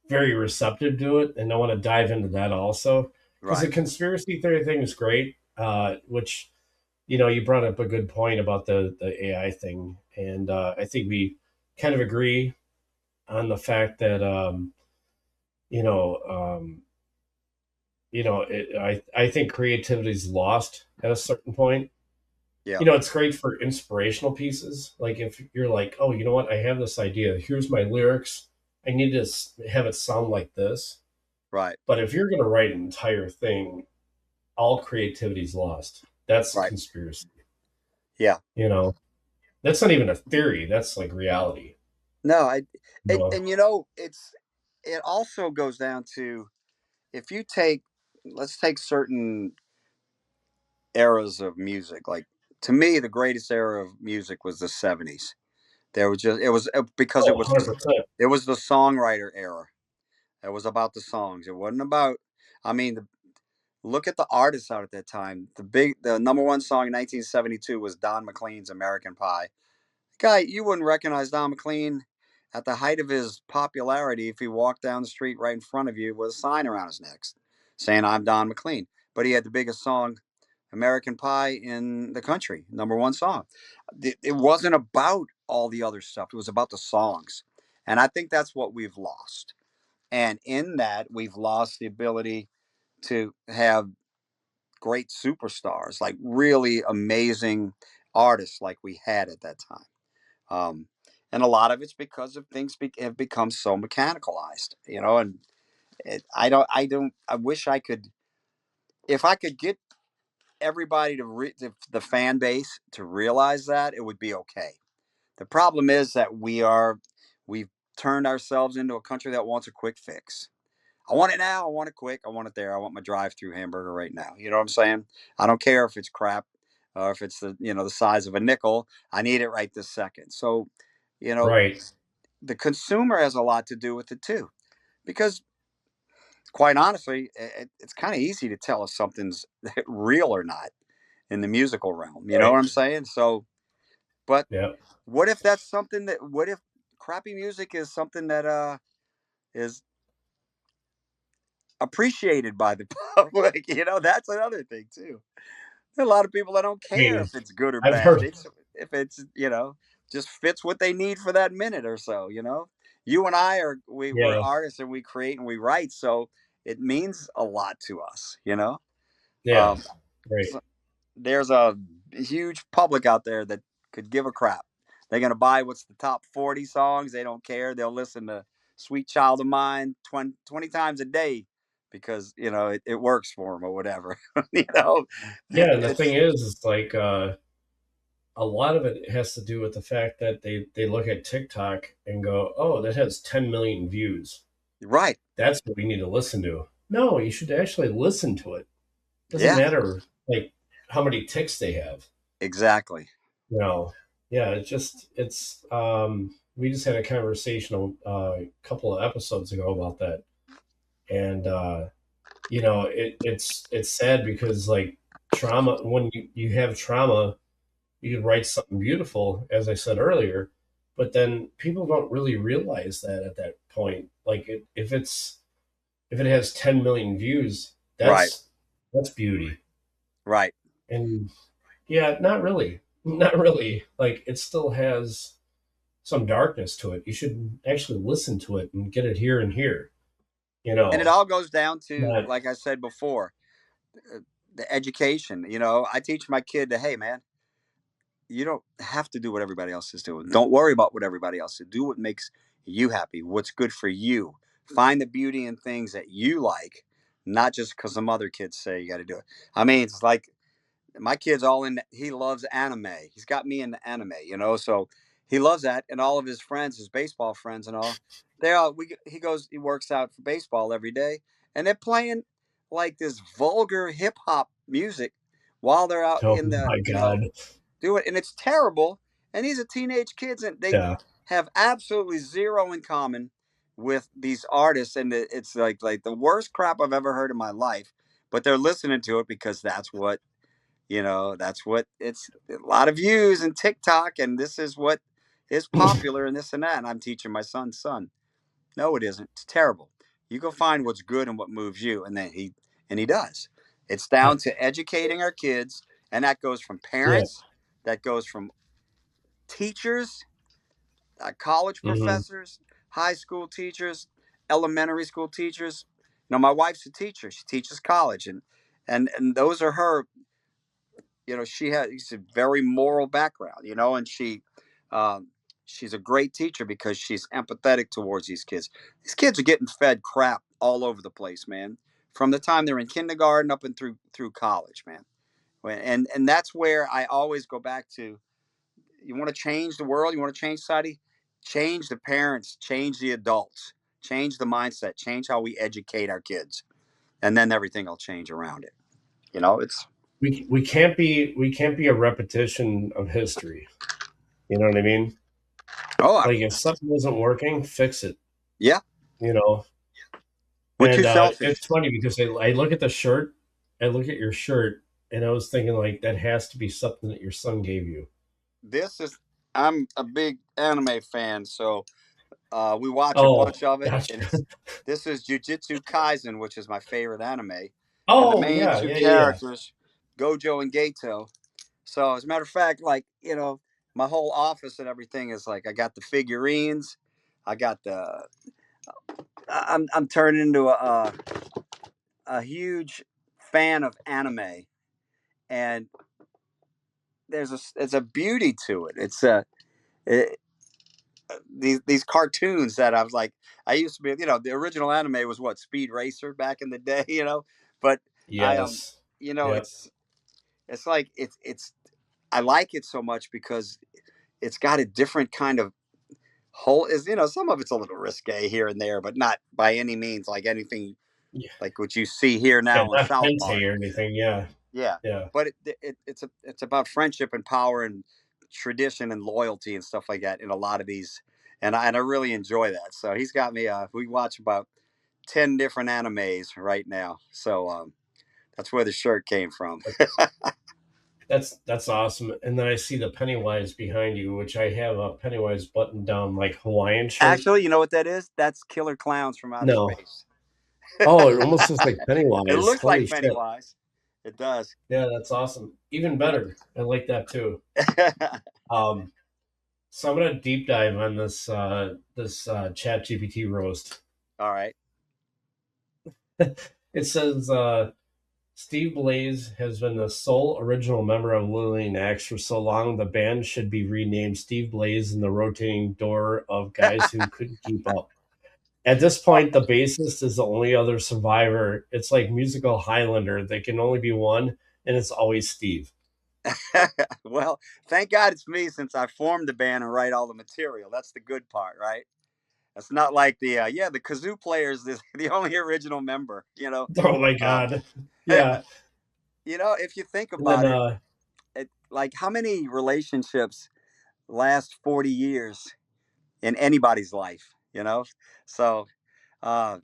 very receptive to it, and I want to dive into that also, because the Right. conspiracy theory thing is great. Which you brought up a good point about the AI thing, and I think we kind of agree on the fact that you know um, I think creativity is lost at a certain point. Yeah. It's great for inspirational pieces. Like if you're like, oh, you know what, I have this idea. Here's my lyrics. I need to have it sound like this. Right. But if you're going to write an entire thing, all creativity is lost. That's Right. conspiracy. Yeah. You know, that's not even a theory. That's like reality. No, You know, and it also goes down to, if you take, let's take certain eras of music. Like, to me, the greatest era of music was the 70s. There was just, it was because oh, 100%. it was the songwriter era. It was about the songs. It wasn't about, I mean, look at the artists out at that time. The number one song in 1972 was Don McLean's American Pie. Guy, you wouldn't recognize Don McLean at the height of his popularity if he walked down the street right in front of you with a sign around his neck saying, "I'm Don McLean." But he had the biggest song, American Pie, in the country, number one song. It wasn't about all the other stuff, it was about the songs. And I think that's what we've lost. And in that, we've lost the ability to have great superstars, like really amazing artists like we had at that time. Um, and a lot of it's because of things have become so mechanicalized, and I wish I could, if I could get everybody the fan base to realize that, it would be okay. The problem is that we've turned ourselves into a country that wants a quick fix. I want it now. I want it quick. I want it there. I want my drive-through hamburger right now. You know what I'm saying? I don't care if it's crap or if it's the size of a nickel. I need it right this second. So, you know, Right. the consumer has a lot to do with it too, because quite honestly, it's kind of easy to tell if something's real or not in the musical realm. You know Right. what I'm saying? So, but Yeah. what if that's something that? What if crappy music is something that is appreciated by the public? That's another thing too. There are a lot of people that don't I care mean, if it's good or I've bad. heard, If it's just fits what they need for that minute or so. You and I we're yeah, artists, and we create and we write, so it means a lot to us. yeah, Um, right. so there's a huge public out there that could give a crap. They're gonna buy what's the top 40 songs. They don't care. They'll listen to "Sweet Child of Mine" 20 times a day because it works for them or whatever. you know, Yeah, and the thing it's is like a lot of it has to do with the fact that they look at TikTok and go, "Oh, that has 10 million views. right. That's what we need to listen to." No, you should actually listen to it. Doesn't Yeah, matter like how many ticks they have. exactly. Yeah, we just had a conversation a couple of episodes ago about that. And it's sad because like trauma, when you have trauma, you can write something beautiful, as I said earlier, but then people don't really realize that at that point. Like if it has 10 million views, Right, that's beauty. right. And yeah, not really. Not really. Like it still has some darkness to it. You should actually listen to it and get it here and here, you And it know. all goes down to, Not like I said before, uh, the education. I teach my kid that, hey, man, you don't have to do what everybody else is doing. Don't worry about what everybody else is. Do what makes you happy, what's good for you. Find the beauty in things that you like, not just because some other kids say you got to do it. I mean, it's like my kid's all in. He loves anime. He's got me into anime, so he loves that. And all of his friends, his baseball friends and all, they all we he works out for baseball every day, and they're playing like this vulgar hip hop music while they're out oh in the my god. do it, and it's terrible. And these are teenage kids, and they Yeah. have absolutely zero in common with these artists, and it's like the worst crap I've ever heard in my life. But they're listening to it because that's what it's a lot of views and TikTok, and this is what is popular and this and that. And I'm teaching my son's son. No, it isn't. It's terrible. You go find what's good and what moves you, and then he does. It's down to educating our kids, and that goes from Yeah. parents, that goes from teachers, college Hmm. professors, high school teachers, elementary school teachers. My wife's a teacher. She teaches college, and those are her. She has a very moral background, and um, she's a great teacher because she's empathetic towards these kids. These kids are getting fed crap all over the place, man. from the time they're in kindergarten up and through college, man. And that's where I always go back to. You want to change the world, you want to change society, change the parents, change the adults, change the mindset, change how we educate our kids, and then everything will change around it. You know, it's We can't be a repetition of history. You know what I mean? oh Like if something isn't working, fix it. yeah, You know. we're too And selfish. it's funny because I look at the shirt, I look at your shirt, and I was thinking like that has to be something that your son gave you. This is I'm a big anime fan, so we watch a Oh, bunch of it, gotcha. and it's this is Jujutsu Kaisen, which is my favorite anime, and the Oh main yeah, two yeah, yeah, yeah. characters, Gojo and Gato. So as a matter of fact, like my whole office and everything is like I got the figurines, I got the I'm turning into a huge fan of anime, and there's a beauty to it. It's it, these cartoons that I was like I used to be the original anime was what Speed Racer back in the day, but I Yes. Yep. it's like it's I like it so much because it's got a different kind of whole is some of it's a little risque here and there, but not by any means like anything Yeah. like what you see here Yeah, now on not South Kente Park. or anything. Yeah. Yeah, Yeah. but it's about friendship and power and tradition and loyalty and stuff like that in a lot of these, and I really enjoy that. So he's got me. We watch about 10 different animes right now. So that's where the shirt came from. That's awesome. And then I see the Pennywise behind you, which I have a Pennywise button down like Hawaiian shirt. Actually, you know what that is? That's Killer Clowns from Outer No. Space. Oh, it almost looks like It Pennywise. looks Holy like shit. Pennywise. It does. Yeah, that's awesome. Even better. I like that too. Um, so I'm gonna deep dive on this Chat GPT roast. All right. It says Steve Blaze has been the sole original member of Lillian X for so long the band should be renamed Steve Blaze and the Rotating Door of Guys Who Couldn't Keep Up. At this point, the bassist is the only other survivor. It's like musical Highlander. They can only be one, and it's always Steve. Well, thank God it's me since I formed the band and write all the material. That's the good part, right? It's not like the kazoo player is the only original member. Oh my Uh, god. Yeah. if you think And then about like how many relationships last 40 years in anybody's life? So uh,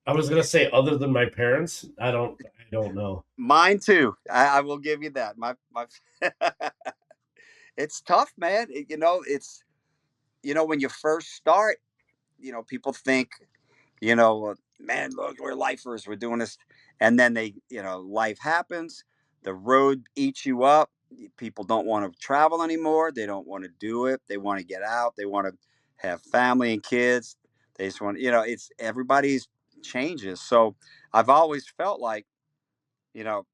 I was gonna say other than my parents, I don't know. mine too. I will give you that. My it's tough, man. It's when you first start, people think man, look, we're lifers, we're doing this, and then life happens, the road eats you up. People don't want to travel anymore. They don't want to do it. They want to get out. They want to have family and kids. They just want, it's everybody's changes. So I've always felt like, you know,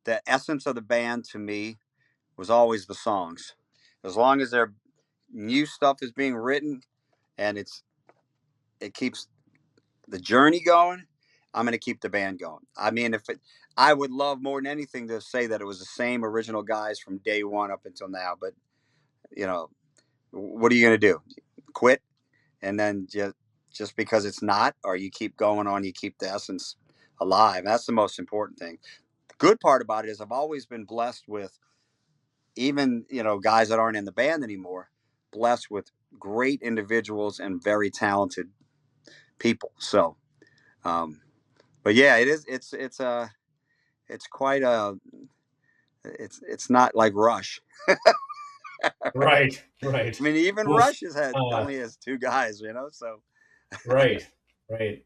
the essence of the band to me was always the songs. As long as their new stuff is being written and it keeps the journey going, I'm going to keep the band going. I mean, I would love more than anything to say that it was the same original guys from day one up until now. But you know, what are you going to do? Quit and then just because it's not, or you keep going on, you keep the essence alive. That's the most important thing. The good part about it is I've always been blessed with even guys that aren't in the band anymore, blessed with great individuals and very talented people. So. Um, but yeah, it is. It's quite a. It's not like Rush. Right, I right. mean, even Oof. Rush has had Uh, only has two guys. So right, right.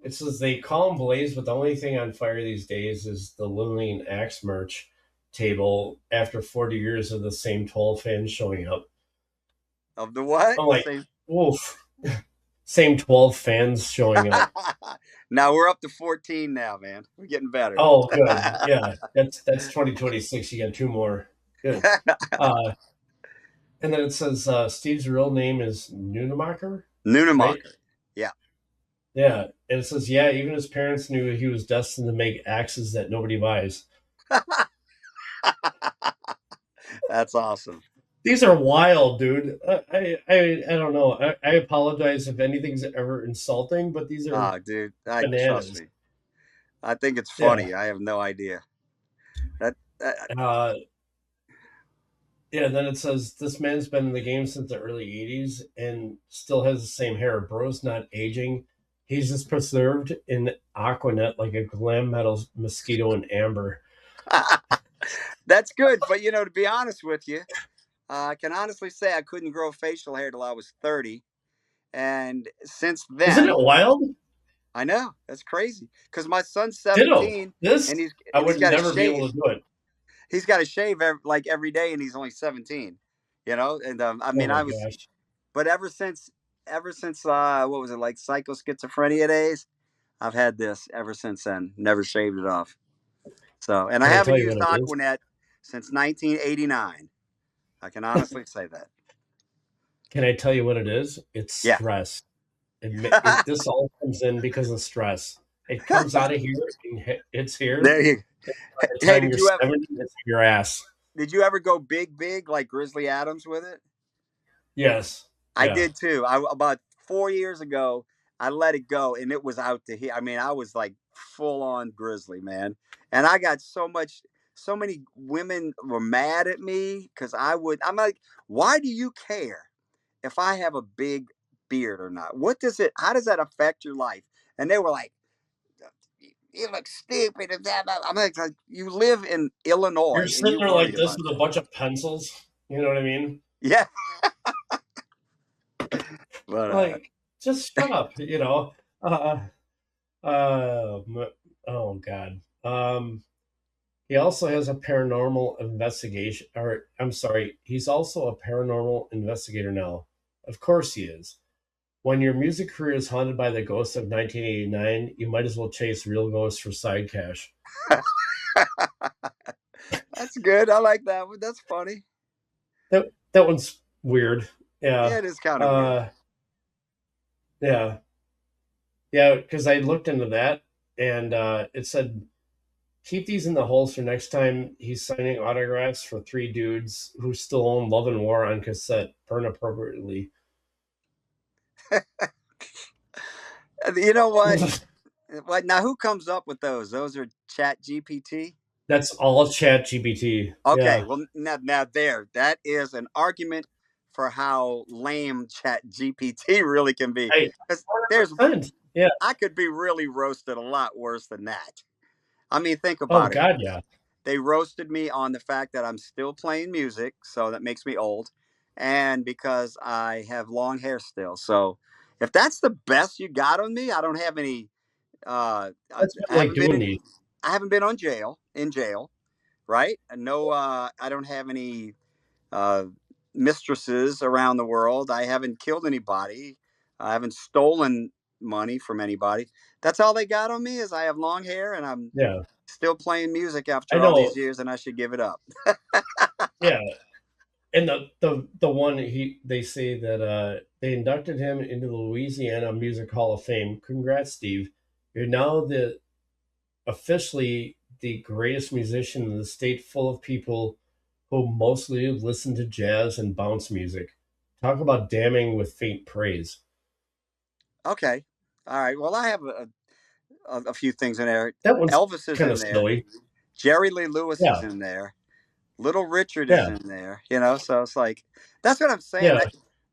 It says they call him Blaze, but the only thing on fire these days is the Lillian Axe merch table after 40 years of the same 12 fans showing up. of the what? I'm The like, same. oof, same 12 fans showing up. Now we're up to 14 now, man. We're getting better. Oh, good. Yeah, that's 2026. You got two more. Good. Uh, and then it says Steve's real name is Nunemacher, right? Nunemacher. Yeah. Yeah, and it says, yeah, even his parents knew he was destined to make axes that nobody buys. That's awesome. These are wild, dude. I don't know. I apologize if anything's ever insulting, but these are Oh, dude, I trust bananas. me. I think it's Yeah. funny. I have no idea. That, that Uh, yeah, then it says this man's been in the game since the early 80s and still has the same hair. Bro's not aging. He's just preserved in Aquanet like a glam metal mosquito in amber. that's good. But to be honest with you, I can honestly say I couldn't grow facial hair till I was 30, and since Isn't it then, wild? I know that's crazy. Because my son's Ditto. 17, This, and he's I and he's would got to never be shave. able to do it. He's got to shave every day, and he's only 17. And I Oh mean, my I was, gosh. but ever since what was it, like psycho schizophrenia days, I've had this ever since then. Never shaved it off. So, and I Can I haven't tell you what used it is? Aquanet since 1989. I can honestly say that. Can I tell you what it is? It's Yeah. stress. This all comes in because of stress. It comes out of here and it's here. There you. By the Hey, time you're 70, it's in your ass. did you ever go big like Grizzly Adams with it? Yes. I Yeah. did too. I about 4 years ago, I let it go, and it was out to here. I mean, I was like full on Grizzly, man, and I got so many women were mad at me because I'm like, why do you care if I have a big beard or not? What does it? How does that affect your life? And they were like, you look stupid. And that. I'm like, you live in You're Illinois and sitting you there worry like this about with a that. bunch of pencils. You know what I mean? Yeah, but Like, just shut up, you know? Uh, uh, oh, God. He also has a paranormal investigation, or I'm sorry, he's also a paranormal investigator now. Of course he is. When your music career is haunted by the ghosts of 1989, you might as well chase real ghosts for side cash. that's good. I like that one. That's funny. That one's weird. Yeah, Yeah. it is kind of weird. Uh, yeah. Yeah, because I looked into that and it said keep these in the holster next time he's signing autographs for three dudes who still own Love and War on cassette. Burn appropriately. You know what? What now? Who comes up with those? Those are Chat GPT. That's all Chat GPT. Okay, Yeah. well now that is an argument for how lame Chat GPT really can be. I Because there's 100%. Yeah. I could be really roasted a lot worse than that. I mean, think Oh about it. God, yeah. They roasted me on the fact that I'm still playing music, so that makes me old, and because I have long hair still. So if that's the best you got on me, I don't have any. That's I why I like haven't been doing in. these. I haven't been on jail in jail, right? And no, I don't have any uh, mistresses around the world. I haven't killed anybody. I haven't stolen money from anybody. That's all they got on me is I have long hair and I'm Yeah. still playing music I after all these know. years, and I should give it up. Yeah. And the one they say that they inducted him into the Louisiana Music Hall of Fame. Congrats, Steve. You're now the officially the greatest musician in the state full of people who mostly listen to jazz and bounce music. Talk about damning with faint praise. Okay, all right. Well, I have a few things in there. That one's Elvis is kind in of there. silly. Jerry Lee Lewis is Yeah. in there. Little Richard is Yeah. in there. So it's like that's what I'm saying. Yeah.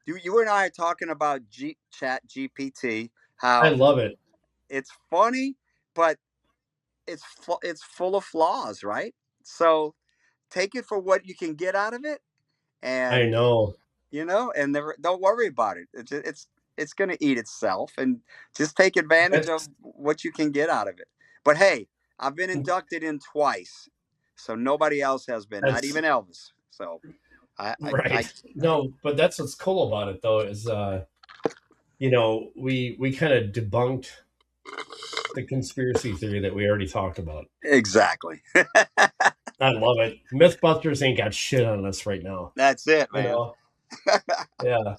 You and I are talking about Chat GPT. I How love it. it's funny, but it's full of flaws, right? So take it for what you can get out of it, I and know. and never, don't worry about it. It's going to eat itself, and just take advantage of That's what you can get out of it. But hey, I've been inducted in twice, so nobody else has been, not that's even Elvis. So I right. No, but that's what's cool about it though is we kind of debunked the conspiracy theory that we already talked about. exactly. I love it. Mythbusters ain't got shit on us right now. That's it, You man. know? Yeah.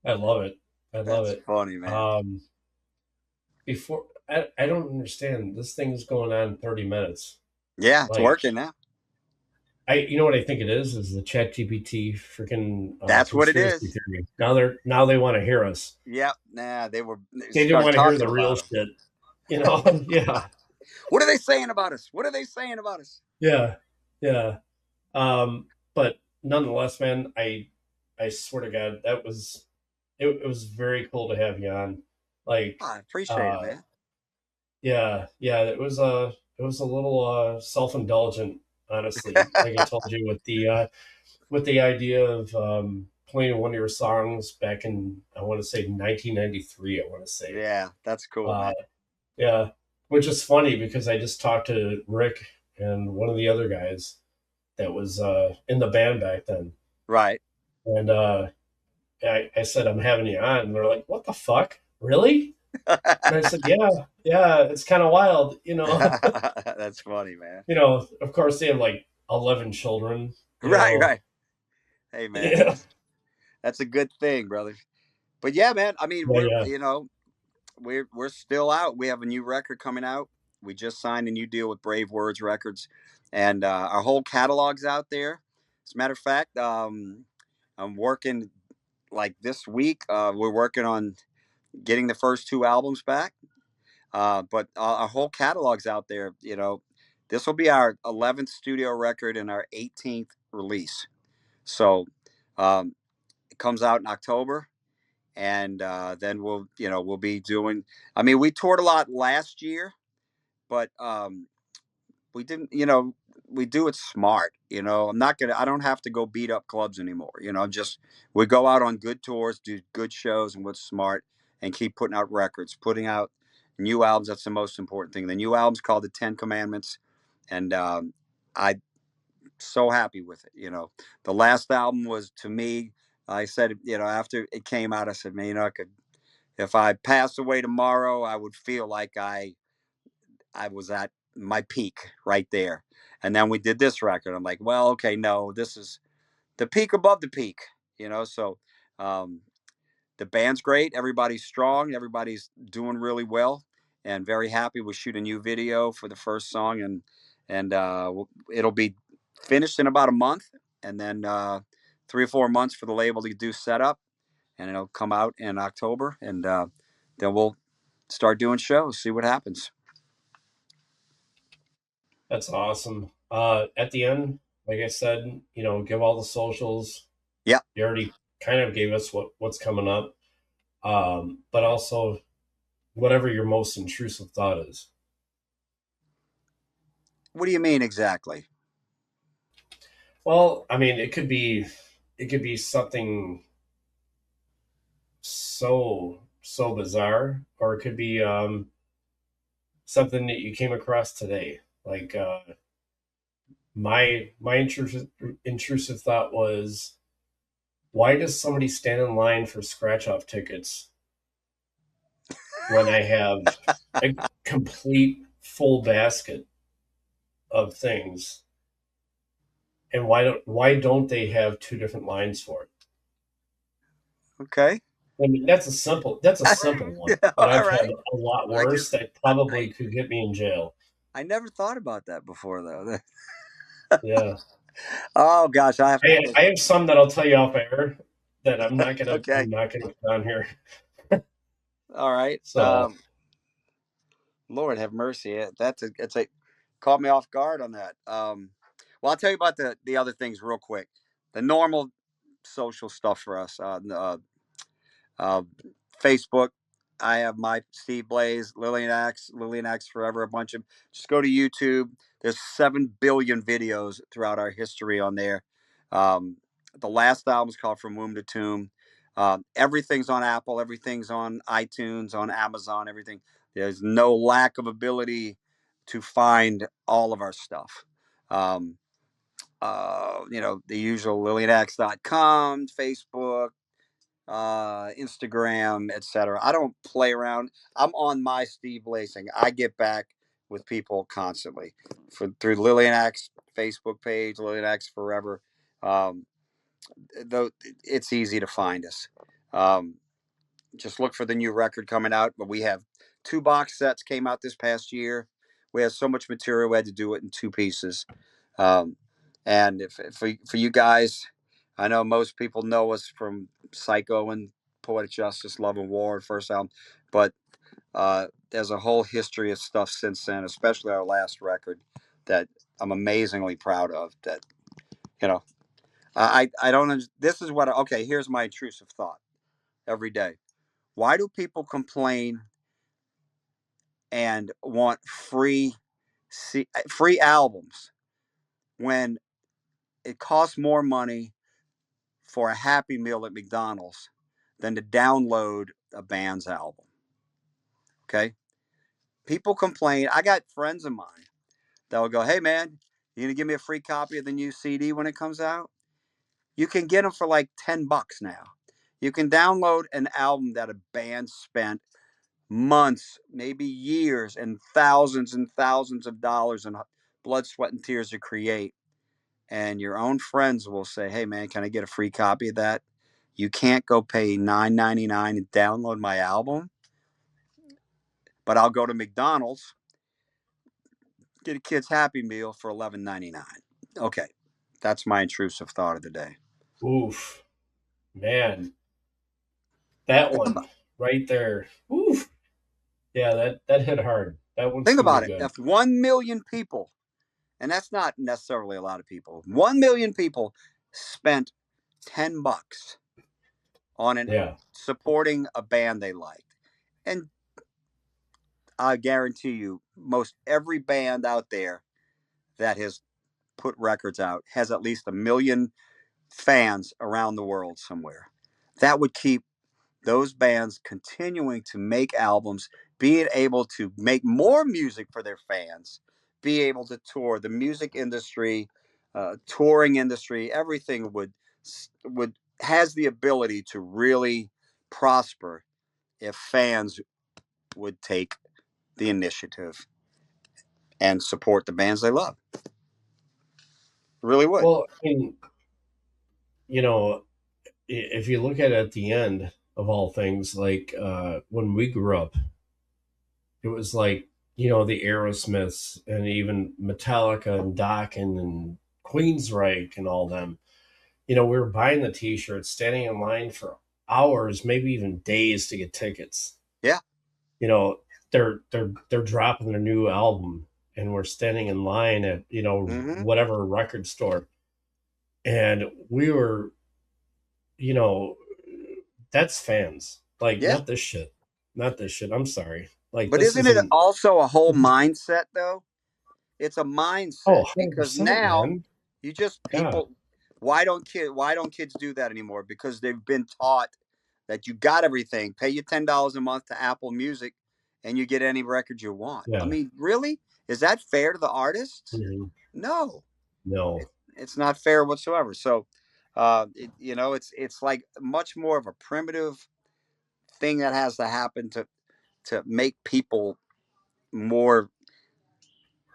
I love it. I love That's it. funny, man. Um before I don't understand. This thing's going on 30 minutes. Yeah, it's Like, working now. you know what I think it is the Chat GPT freaking That's what it conspiracy is. theory. Now they want to hear us. Yep. Nah, they They didn't start want to hear talking the real about them. shit. You know? Yeah. What are they saying about us? What are they saying about us? Yeah. Yeah. But nonetheless, man, I swear to God, it was very cool to have you on. Oh, Like, I appreciate it, uh, man. yeah, yeah, it was a little self indulgent, honestly. Like I told you, with the idea of playing one of your songs back in I want to say 1993. I want to say, Yeah, that's cool, uh, man. yeah, which is funny because I just talked to Rick and one of the other guys that was in the band back then, Right. and I said I'm having you on, and they're like, "What the fuck, really?" And I said, "Yeah, yeah, it's kind of wild, you know." That's funny, man. You know, of course they have like 11 children, you Right, know. right. Hey, man, Yeah, that's a good thing, brother. But yeah, man. I mean, yeah, yeah. we're still out. We have a new record coming out. We just signed a new deal with Brave Words Records, and our whole catalog's out there. As a matter of fact, I'm working like this week. We're working on getting the first two albums back, but our whole catalog's out there. This will be our 11th studio record and our 18th release. So um, it comes out in October, and then we'll be doing. I mean, we toured a lot last year, but we didn't. We do it smart. I'm not gonna. I don't have to go beat up clubs anymore. We go out on good tours, do good shows, and what's smart, and keep putting out records, putting out new albums. That's the most important thing. The new album's called The 10 Commandments, and I so happy with it. The last album was, to me, I said, after it came out, I said, man, I could, if I passed away tomorrow, I would feel like I was at my peak right there. And then we did this record. I'm like, well, okay, no, this is the peak above the peak. So um, the band's great. Everybody's strong. Everybody's doing really well, and very happy. We shoot a new video for the first song, and it'll be finished in about a month, and then 3 or 4 months for the label to do setup, and it'll come out in October, and then we'll start doing shows. See what happens. That's awesome. At the end, like I said, give all the socials. Yeah. You already kind of gave us what's coming up, but also whatever your most intrusive thought is. What do you mean exactly? Well, I mean, it could be something so bizarre, or it could be something that you came across today. Like my intrusive thought was, why does somebody stand in line for scratch off tickets when I have a complete full basket of things, and why don't they have two different lines for it? Okay. I mean, that's a simple one, Yeah, but all I've had right. a lot I worse just that probably I could get me in jail. I never thought about that before though. Yeah. Oh gosh, I have to think. I have some that I'll tell you off air that Okay. I'm not gonna put on here. All right. So Lord have mercy. It's a caught me off guard on that. Well, I'll tell you about the other things real quick. The normal social stuff for us. Uh, Facebook. I have my Steve Blaze, Lillian X Forever, a bunch of. Just go to YouTube. There's 7 billion videos throughout our history on there. Um, the last album is called From Womb to Tomb. Everything's on Apple. Everything's on iTunes, on Amazon. Everything. There's no lack of ability to find all of our stuff. Um, the usual LillianX.com, Facebook, Instagram, etc. I don't play around. I'm on my Steve Lacing. I get back with people constantly through Lillian X Facebook page, Lillian X Forever. Um, though it's easy to find us. Um, just look for the new record coming out. But we have 2 box sets came out this past year. We had so much material, we had to do it in 2 pieces. Um, and if for you guys, I know most people know us from Psycho and Poetic Justice, Love and War, first album, but there's a whole history of stuff since then, especially our last record that I'm amazingly proud of. That you know, I don't. This is what. Okay, here's my intrusive thought every day. Why do people complain and want free albums when it costs more money for a Happy Meal at McDonald's than to download a band's album? Okay, people complain. I got friends of mine that will go, "Hey man, you gonna give me a free copy of the new CD when it comes out?" You can get them for like $10 now. You can download an album that a band spent months, maybe years, and thousands of dollars and blood, sweat, and tears to create. And your own friends will say, "Hey, man, can I get a free copy of that?" You can't go pay $9.99 and download my album, but I'll go to McDonald's, get a kid's Happy Meal for $11.99. Okay, that's my intrusive thought of the day. Oof, man, that Think one about, right there. Oof, yeah, that hit hard. That one think stung me about it. good. If 1 million people, and that's not necessarily a lot of people, 1 million people spent $10 on an Yeah, supporting a band they liked. And I guarantee you, most every band out there that has put records out has at least 1 million fans around the world somewhere. That would keep those bands continuing to make albums, being able to make more music for their fans, be able to tour. The music industry, touring industry, everything would has the ability to really prosper if fans would take the initiative and support the bands they love. It really would. well, I mean, you know, if you look at the end of all things, like when we grew up, it was like, the Aerosmiths and even Metallica and Dokken and Queensryche and all them. We were buying the T-shirts, standing in line for hours, maybe even days to get tickets. Yeah. You know, they're dropping their new album, and we're standing in line at Mm-hmm. whatever record store, and we were, you know, that's fans. Like, Yeah. not this shit, not this shit. I'm sorry. Like, But this isn't it isn't. also a whole mindset, though? It's a Oh, mindset because 100%, now man. you just Yeah, people. Why don't kids do that anymore? Because they've been taught that you got everything. Pay you $10 a month to Apple Music, and you get any record you want. I yeah. mean, really, is that fair to the artists? Mhm. No, No. it's not fair whatsoever. So, it's like much more of a primitive thing that has to happen to make people more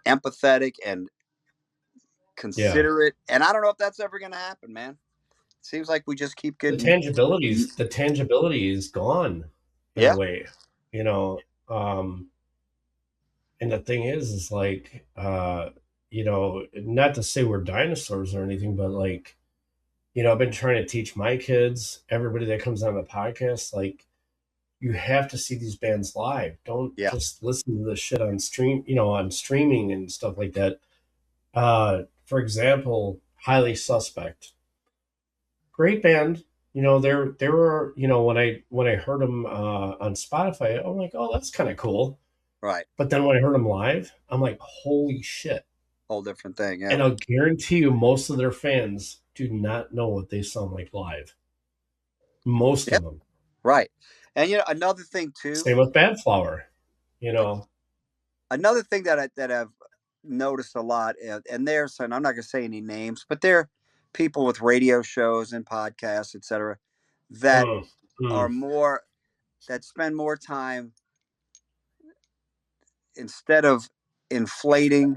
empathetic and Yeah. considerate. And I don't know if that's ever going to happen, man. It seems like we just keep The getting. tangibility is gone in a Yeah. way, you know. Um, and the thing is like, not to say we're dinosaurs or anything, but like, I've been trying to teach my kids, everybody that comes on the podcast, like, you have to see these bands live. Don't Yeah. just listen to the shit on on streaming and stuff like that. For example, Highly Suspect, great band. They were, when I heard them on Spotify, I'm like, oh, that's kind of cool. Right. But then when I heard them live, I'm like, holy shit. Whole different thing. Yeah. And I'll guarantee you, most of their fans do not know what they sound like live. Most Yep. of them. Right. And another thing too. Same with Bad Flower. You know, Another thing that I've noticed a lot, and there's, and I'm not going to say any names, but there are people with radio shows and podcasts, etc., that mm, are mm, more that spend more time instead of inflating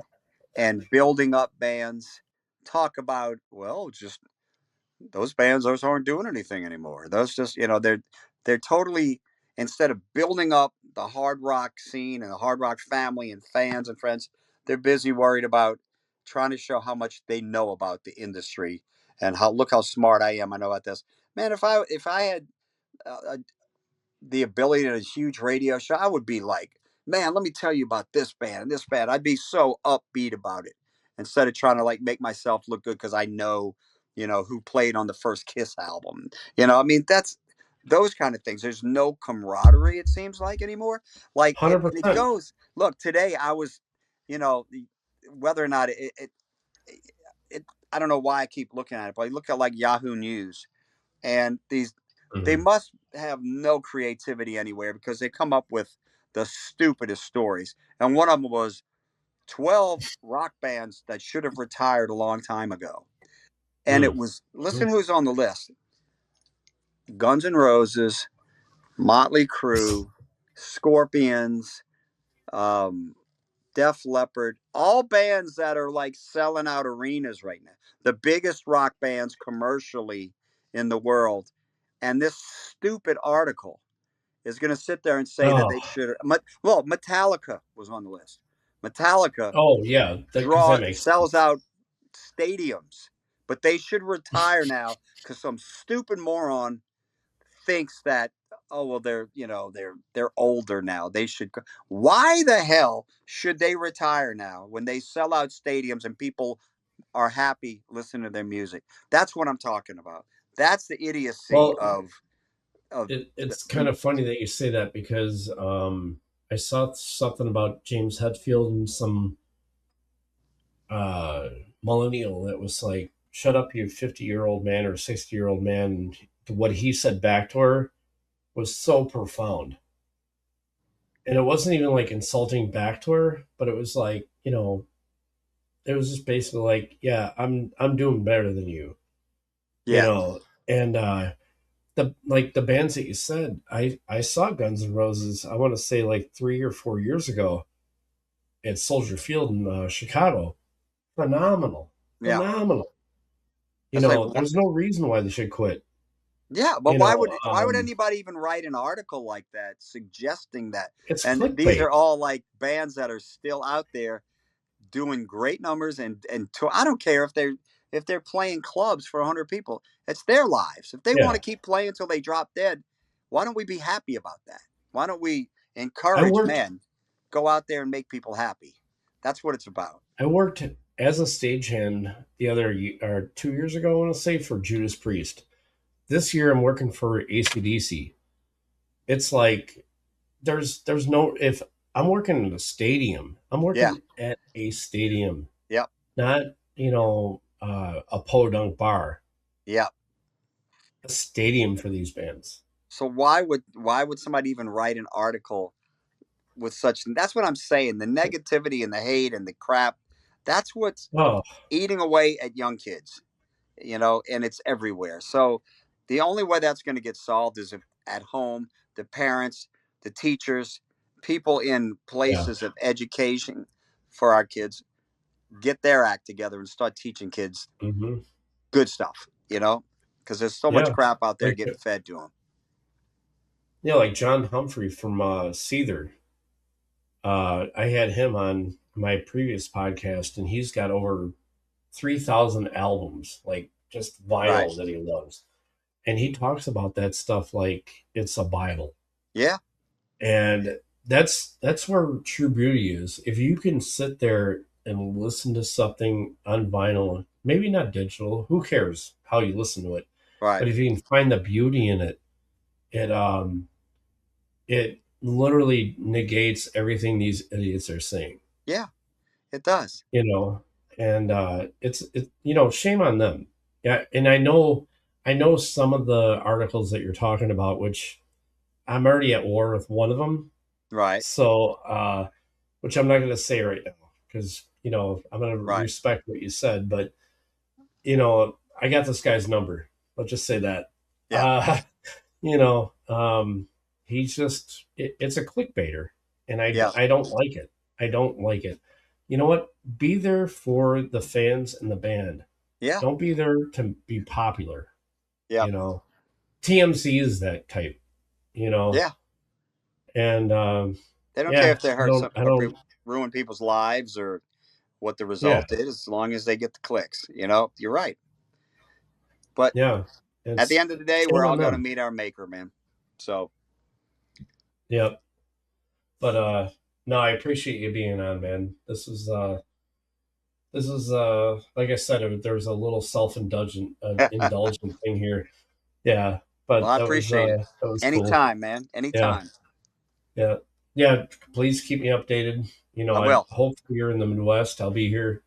and building up bands, talk about, well, just those bands, those aren't doing anything anymore. Those just, they're totally instead of building up the hard rock scene and the hard rock family and fans and friends, they're busy worried about trying to show how much they know about the industry and how look how smart I am. I know about this. Man, if I had uh, the ability to a huge radio show, I would be like, man, let me tell you about this band and this band. I'd be so upbeat about it instead of trying to like make myself look good because I know, who played on the first Kiss album. I mean, that's those kind of things. There's no camaraderie, it seems like anymore. Like, Hundred and it percent. goes, look, today I was, you know, whether or not it I don't know why I keep looking at it, but I look at like Yahoo News and they Mhm. must have no creativity anywhere because they come up with the stupidest stories. And one of them was 12 rock bands that should have retired a long time ago. And it Mm. was, Mm. listen who's on the list: Guns N' Roses, Motley Crue, Scorpions, um, Def Leppard, all bands that are like selling out arenas right now. The biggest rock bands commercially in the world. And this stupid article is going to sit there and say that Oh, they should. Well, Metallica was on the list. Metallica oh yeah, because that makes sells sense. out stadiums, but they should retire now because some stupid moron thinks that, oh well, they're older now. They should. Why the hell should they retire now when they sell out stadiums and people are happy listening to their music? That's what I'm talking about. That's the idiocy Well, of it's kind the of funny that you say that because I saw something about James Hetfield and some uh, millennial that was like, "Shut up, you 50-year-old man or 60-year-old man." And what he said back to her was so profound, and it wasn't even like insulting back to her, but it was like, it was just basically like, "Yeah, I'm doing better than you," you yeah. know, and the bands that you said, I saw Guns N' Roses. I want to say like 3 or 4 years ago at Soldier Field in Chicago. Phenomenal, Yeah. phenomenal. It's like, There's no reason why they should quit. yeah, but You know, why would anybody even write an article like that suggesting that? it's And these clickbait. are all like bands that are still out there doing great numbers and I don't care if they're playing clubs for 100 people. It's their lives. If they want Yeah, to keep playing until they drop dead, why don't we be happy about that? Why don't we I encourage worked. men go out there and make people happy? That's what it's about. I worked as a stagehand the other or 2 years ago. I want to say for Judas Priest. This year I'm working for ACDC. It's like there's no if I'm working in a stadium. I'm Yeah. working at a stadium, Yep. not a podunk bar. Yep. A stadium for these bands. So why would somebody even write an article with such? That's what I'm saying. The negativity and the hate and the crap. That's what's Oh eating away at young kids. And it's everywhere. So the only way that's going to get solved is if at home the parents, the teachers, people in yeah. places of education for our kids get their act together and start teaching kids Hmm. good stuff. Because there's so much Yeah. crap out there Like getting fed to them. like John Humphrey from Seether. I had him on my previous podcast, and he's got over 3,000 albums, like just Right. vinyl that he loves. And he talks about that stuff like it's a Bible. Yeah. And that's where true beauty is. If you can sit there and listen to something on vinyl, maybe not digital, who cares how you listen to it? Right. But if you can find the beauty in it, it literally negates everything these idiots are saying. Yeah. It does. you know and shame on them. Yeah, and I know some of the articles that you're talking about, which I'm already at war with one of them. Right. So which I'm not going to say right now because I'm going to Right. respect what you said, but I got this guy's number. Let's just say that. Yeah. uh you know he's just it's a clickbaiter, and Yeah. I don't like it. I don't like it. You know what? Be there for the fans and the band. Yeah. Don't be there to be popular. Yeah. you know TMC is that type. you know Yeah. And They don't care yeah, if they I hurt don't, some I or don't, ruin people's lives or what the yeah, result is, as long as they get the clicks. You know, you're right. But yeah, at the it's end of the day, we're shame all on going to them. meet our maker, man. So Yeah, but no, I appreciate you being on, man. This is like I said, there was a little self-indulgent well, indulgent thing here. Yeah, but I appreciate it. that was cool. Anytime, man. Yeah, Anytime. yeah, yeah. Please keep me updated. I I will. hope you're in the Midwest. I'll be here.